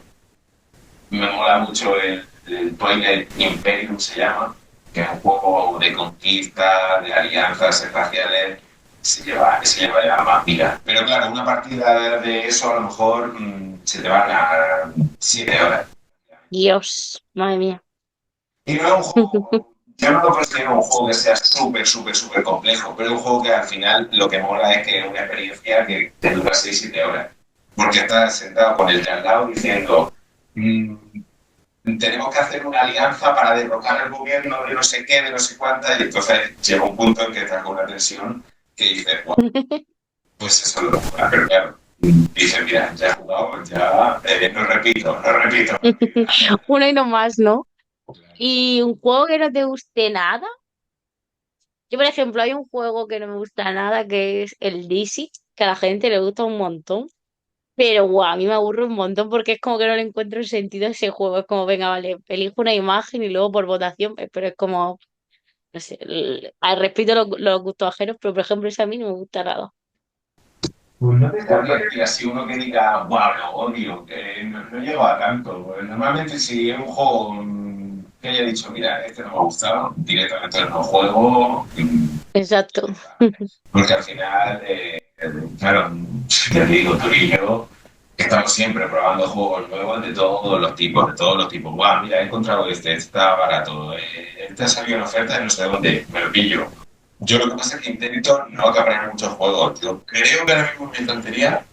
me mola mucho el Twilight Imperium se llama, que es un juego de conquista, de alianzas espaciales, se lleva ya más vida. Pero claro, una partida de eso a lo mejor se te van a 7 horas. Dios, madre mía. Y no es un juego, yo no lo considero un juego que sea súper, súper, súper complejo, pero es un juego que al final lo que mola es que es una experiencia que te dura 6 7 horas. Porque estás sentado con el de al lado diciendo, mm, tenemos que hacer una alianza para derrocar el gobierno de no sé qué, de no sé cuántas, y entonces llega un punto en que estás con una tensión que dices, wow, pues eso es lo que mola, pero claro. Dices, mira, ya he jugado, ya no repito, no repito. Uno y no más, ¿no? ¿Y un juego que no te guste nada? Yo, por ejemplo, hay un juego que no me gusta nada, que es el Dizzy, que a la gente le gusta un montón. Pero guau, a mí me aburre un montón porque es como que no le encuentro sentido a ese juego. Es como, venga, vale, elijo una imagen y luego por votación, pero es como, no sé, respeto los gustos ajenos, pero por ejemplo, ese a mí no me gusta nada. Pues no te sabría decir así uno que diga, wow, lo odio, que no llego a tanto. Pues normalmente si es un juego que haya dicho, mira, este no me ha gustado, directamente no juego. Exacto. Porque al final, claro, te digo, tú y yo estamos siempre probando juegos nuevos de todos los tipos, de todos los tipos. Guau, mira, he encontrado este está barato, este ha salido en oferta y no sé dónde, me lo pillo. Yo lo que pasa es que intento no acaparar muchos juegos. Yo creo que ahora mismo en mi estantería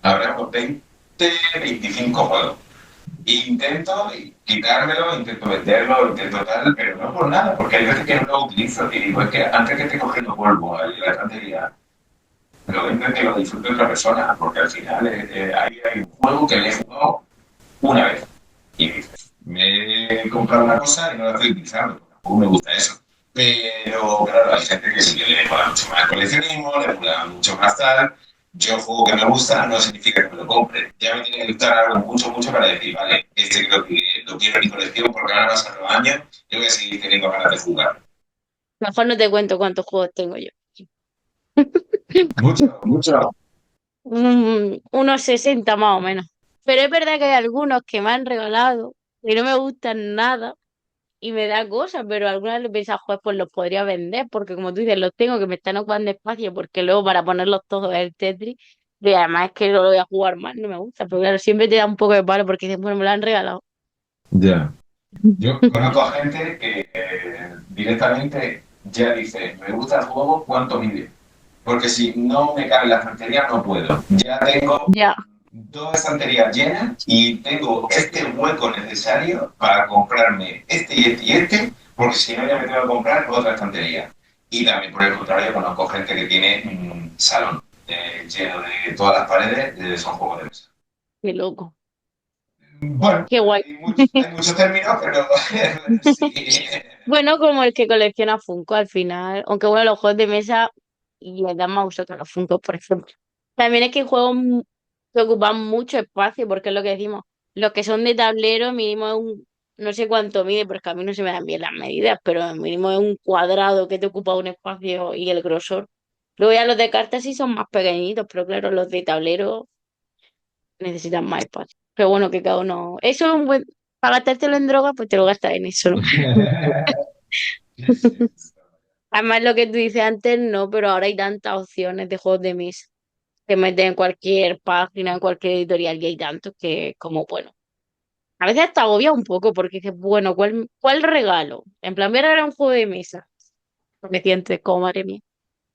habrá unos 20, 25 juegos. Intento quitármelo, intento venderlo, intento tal, pero no por nada, porque hay veces que no lo utilizo. Y digo, es que antes que esté cogiendo polvo ahí en la estantería, lo vendo que lo disfrute otra persona, porque al final ahí hay un juego que le he jugado una vez. Y dices, me he comprado una cosa y no la estoy utilizando. Tampoco me gusta eso. Pero claro, hay gente que sí que le mola mucho más el coleccionismo, le mola mucho más tal. Yo juego que me gusta no significa que me lo compre. Ya me tiene que gustar algo mucho, mucho para decir, vale, este creo que lo quiero en mi colección porque ahora pasan los años y voy a seguir teniendo ganas de jugar. Mejor no te cuento cuántos juegos tengo yo. Mucho, mucho. Unos 60 más o menos. Pero es verdad que hay algunos que me han regalado y no me gustan nada y me da cosas, pero algunas le piensas, juez, pues los podría vender, porque como tú dices, los tengo que me están ocupando espacio, porque luego para ponerlos todos es el Tetris, y además es que no lo voy a jugar más, no me gusta, pero claro, siempre te da un poco de palo porque dices, bueno, me lo han regalado. Ya. Yo conozco a gente que directamente ya dice, me gusta el juego, ¿cuánto mide? Porque si no me cabe la estantería, no puedo. Ya tengo Ya, 2 estanterías llenas y tengo este hueco necesario para comprarme este y este y este, porque si no ya me tengo que comprar otra estantería. Y también, por el contrario, conozco gente que tiene un salón lleno de todas las paredes, son juegos de mesa. qué loco, Bueno, qué guay. hay muchos términos, pero sí. Bueno, como el que colecciona Funko al final, aunque bueno, los juegos de mesa le dan más uso que a los Funko, por ejemplo. También es que hay juegos que ocupan mucho espacio, porque es lo que decimos, los que son de tablero mínimo es un, no sé cuánto mide, porque a mí no se me dan bien las medidas, pero mínimo es un cuadrado que te ocupa un espacio y el grosor. Luego ya los de cartas sí son más pequeñitos, pero claro, los de tablero necesitan más espacio. Pero bueno, que cada uno... Eso es un buen... Para gastártelo en droga, pues te lo gastas en eso, ¿no? Además, lo que tú dices antes, no, pero ahora hay tantas opciones de juegos de mesa que meten en cualquier página, en cualquier editorial, y hay tantos que, como, bueno, a veces hasta agobia un poco porque dices, bueno, ¿cuál regalo? En plan, voy a regalar un juego de mesa. Me sientes como, madre mía.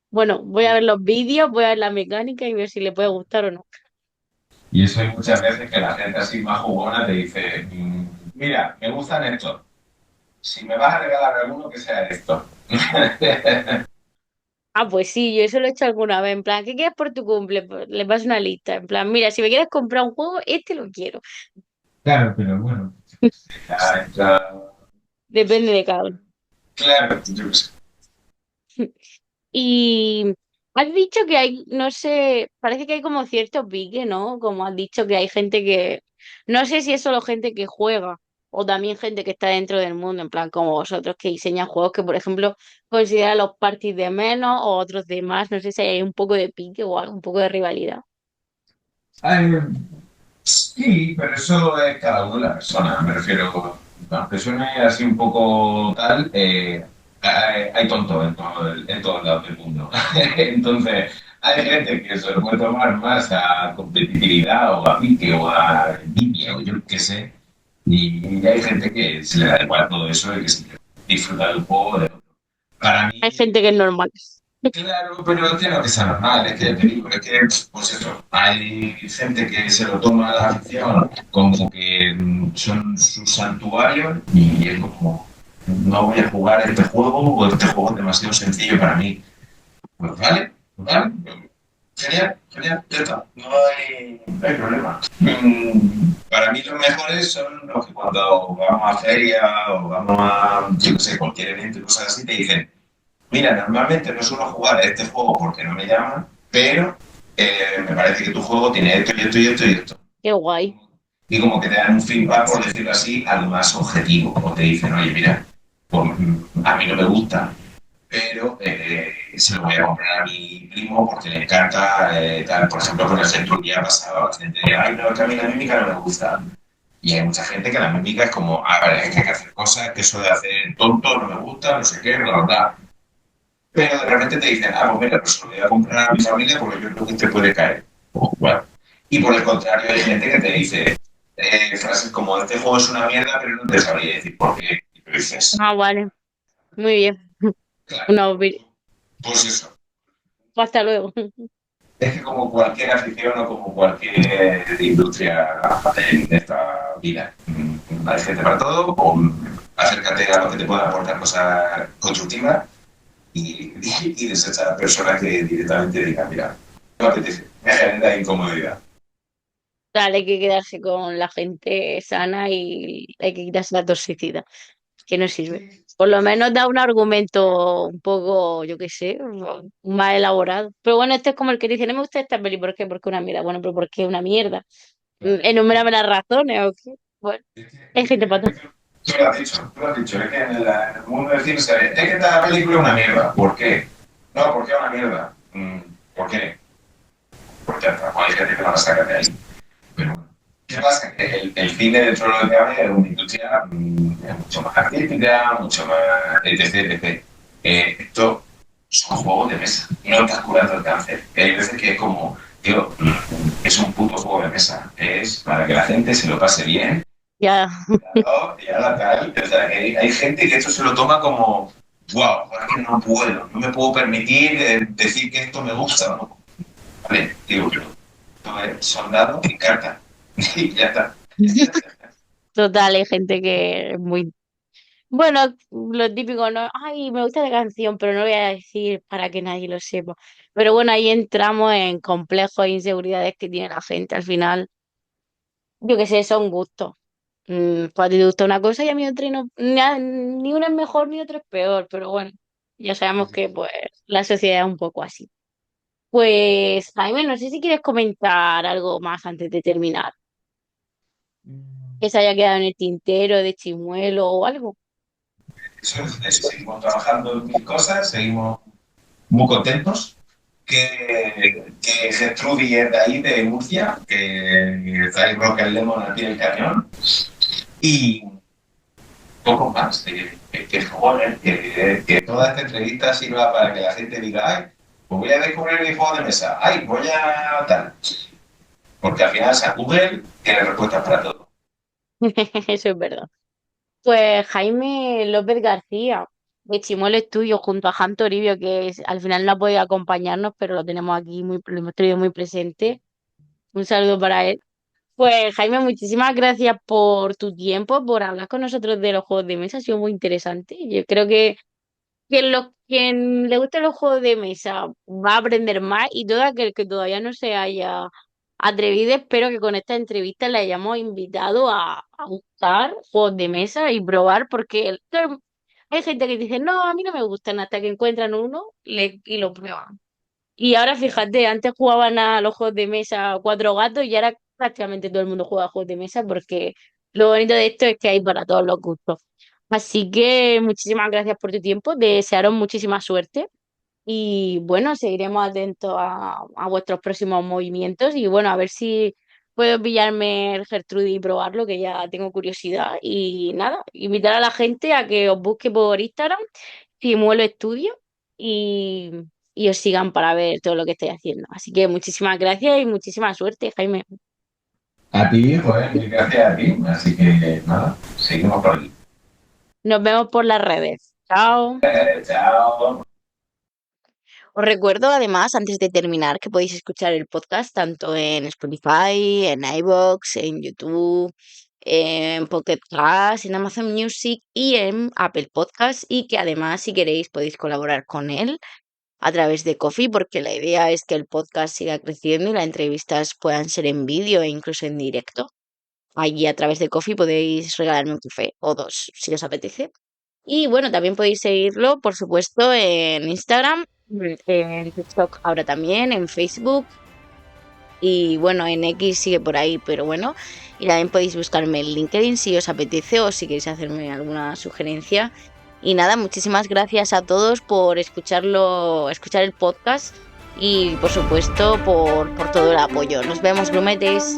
Bueno, voy a ver los vídeos, voy a ver la mecánica y ver si le puede gustar o no. Y eso hay muchas veces que la gente así más jugona te dice, mira, me gustan estos. Si me vas a regalar alguno, que sea esto. Ah, pues sí, yo eso lo he hecho alguna vez. En plan, ¿qué quieres por tu cumple? Pues le paso una lista. En plan, mira, si me quieres comprar un juego, este lo quiero. Claro, pero bueno, ya, ya, Depende de cada uno. claro, yo qué sé. Y has dicho que hay, no sé, parece que hay como cierto pique, ¿no? Como has dicho que hay gente que, no sé si es solo gente que juega o también gente que está dentro del mundo, en plan como vosotros que diseñan juegos que, por ejemplo, consideran los parties de menos o otros de más. No sé si hay un poco de pique o algo, un poco de rivalidad. Ay, sí, pero eso es cada uno de la persona. Me refiero, aunque suene así un poco tal, hay tontos en todos lados del mundo. Entonces, hay gente que se lo puede tomar más a competitividad o a pique o a envidia o yo qué sé. Y hay gente que se le da igual todo eso y que se disfruta del juego de otro. Para Hay mí, gente que es normal. claro, pero es que no que sea normal, es que te digo, es que, pues eso, hay gente que se lo toma a la afición como que son su santuario y es como, no voy a jugar este juego o este juego es demasiado sencillo para mí. Pues vale, genial, genial, ya está, no hay problema. Para mí los mejores son los que cuando vamos a feria o vamos a, yo no sé, cualquier evento y cosas así, te dicen, mira, normalmente no suelo jugar a este juego porque no me llaman, pero me parece que tu juego tiene esto y esto y esto y esto. Qué guay. Y como que te dan un feedback, por decirlo así, algo más objetivo. O te dicen, oye, mira, pues, a mí no me gusta, pero se lo voy a comprar a mi primo porque le encanta, tal. Por ejemplo, con el Centro ya pasaba bastante de, ay, no, que a mí la mímica no me gusta. Y hay mucha gente que la mímica es como, ah, vale, es que hay que hacer cosas, que eso de hacer tonto no me gusta, no sé qué, bla, bla, bla. Pero de repente te dicen, ah, pues mira, pues lo voy a comprar a mi familia porque yo creo que te puede caer. Bueno. Y por el contrario, hay gente que te dice frases como, este juego es una mierda, pero no te sabría decir por qué. Y tú dices, Ah, vale. Muy bien. claro, Una pues eso. Hasta luego. Es que como cualquier afición o como cualquier industria en esta vida, hay gente para todo, o acércate a lo que te pueda aportar cosas constructivas y desechar a personas que directamente digan, mira, no me apetece, me genera incomodidad. Dale, hay que quedarse con la gente sana y hay que quitarse la toxicidad, que no sirve. Por lo menos da un argumento un poco, yo qué sé, más elaborado. Pero bueno, este es como el que dice, no me gusta esta peli, ¿por qué? Porque es una mierda. Bueno, pero ¿por qué es una mierda? Enumérame las razones, ¿o qué? Bueno, hay gente para todo. Tú lo has dicho, es que en el mundo del cine se ve, es que esta película es una mierda, ¿por qué? No, ¿por qué es una mierda? ¿Por qué? Porque hay gente que no la saca de ahí. Pero, ¿qué pasa? Que el cine dentro de lo que cabe es una industria mucho más artística, mucho más etc, etc. Esto son juegos de mesa, no estás curando el cáncer. Hay veces que es como, tío, es un puto juego de mesa, es para que la gente se lo pase bien Ya, y a la tal. O sea, hay gente que esto se lo toma como, wow, es que no puedo, no me puedo permitir decir que esto me gusta, ¿no? Vale, digo yo, esto es soldado y carta. Y ya está. total, hay gente que es muy... Bueno, lo típico, ¿no? Ay, me gusta la canción, pero no lo voy a decir para que nadie lo sepa. Pero bueno, ahí entramos en complejos e inseguridades que tiene la gente. Al final, yo qué sé, son gustos. Pues a ti te gusta una cosa y a mí otra y no, ni una es mejor ni otra es peor, pero bueno, ya sabemos que pues la sociedad es un poco así. Pues, Jaime, no sé si quieres comentar algo más antes de terminar, que se haya quedado en el tintero de Chimuelo o algo. Eso, seguimos trabajando en mil cosas, seguimos muy contentos. Que Gertrudis es de ahí, de Murcia, que está ahí Rock and Lemon al pie del cañón. Y poco más. Joder, que toda esta entrevista sirva para que la gente diga, ay, pues voy a descubrir mi juego de mesa, ay, voy a tal. Porque al final, o sea, Google tiene respuestas para todo. Eso es verdad. Pues Jaime López García, de Chimuelo Estudio, junto a Jan Toribio, que al final no ha podido acompañarnos, pero lo tenemos aquí, lo hemos tenido muy presente. Un saludo para él. Pues Jaime, muchísimas gracias por tu tiempo, por hablar con nosotros de los juegos de mesa, ha sido muy interesante. Yo creo que quien le gusten los juegos de mesa va a aprender más y todo aquel que todavía no se haya atrevido, espero que con esta entrevista le hayamos invitado a buscar juegos de mesa y probar, porque hay gente que dice, no, a mí no me gustan hasta que encuentran uno y lo prueban. Y ahora fíjate, antes jugaban a los juegos de mesa cuatro gatos y ahora prácticamente todo el mundo juega a juegos de mesa porque lo bonito de esto es que hay para todos los gustos. Así que muchísimas gracias por tu tiempo, desearos muchísima suerte y bueno, seguiremos atentos a vuestros próximos movimientos y bueno, a ver si puedo pillarme el Gertrude y probarlo, que ya tengo curiosidad y nada, invitar a la gente a que os busque por Instagram Simuelo Estudio y, y os sigan para ver todo lo que estoy haciendo. Así que muchísimas gracias y muchísima suerte, Jaime. A ti, joder, mil gracias a ti. Así que nada, seguimos por aquí. Nos vemos por las redes. Chao. Chao. Os recuerdo además, antes de terminar, que podéis escuchar el podcast tanto en Spotify, en iVoox, en YouTube, en Pocket Cast, en Amazon Music y en Apple Podcast, y que además, si queréis, podéis colaborar con él a través de Ko-fi, porque la idea es que el podcast siga creciendo y las entrevistas puedan ser en vídeo e incluso en directo. Allí a través de Ko-fi podéis regalarme un café o dos, si os apetece. Y bueno, también podéis seguirlo, por supuesto, en Instagram, en TikTok ahora también, en Facebook y bueno, en X sigue por ahí, pero bueno, y también podéis buscarme en LinkedIn si os apetece o si queréis hacerme alguna sugerencia. Y nada, muchísimas gracias a todos por escuchar el podcast y por supuesto por todo el apoyo. Nos vemos, grumetes.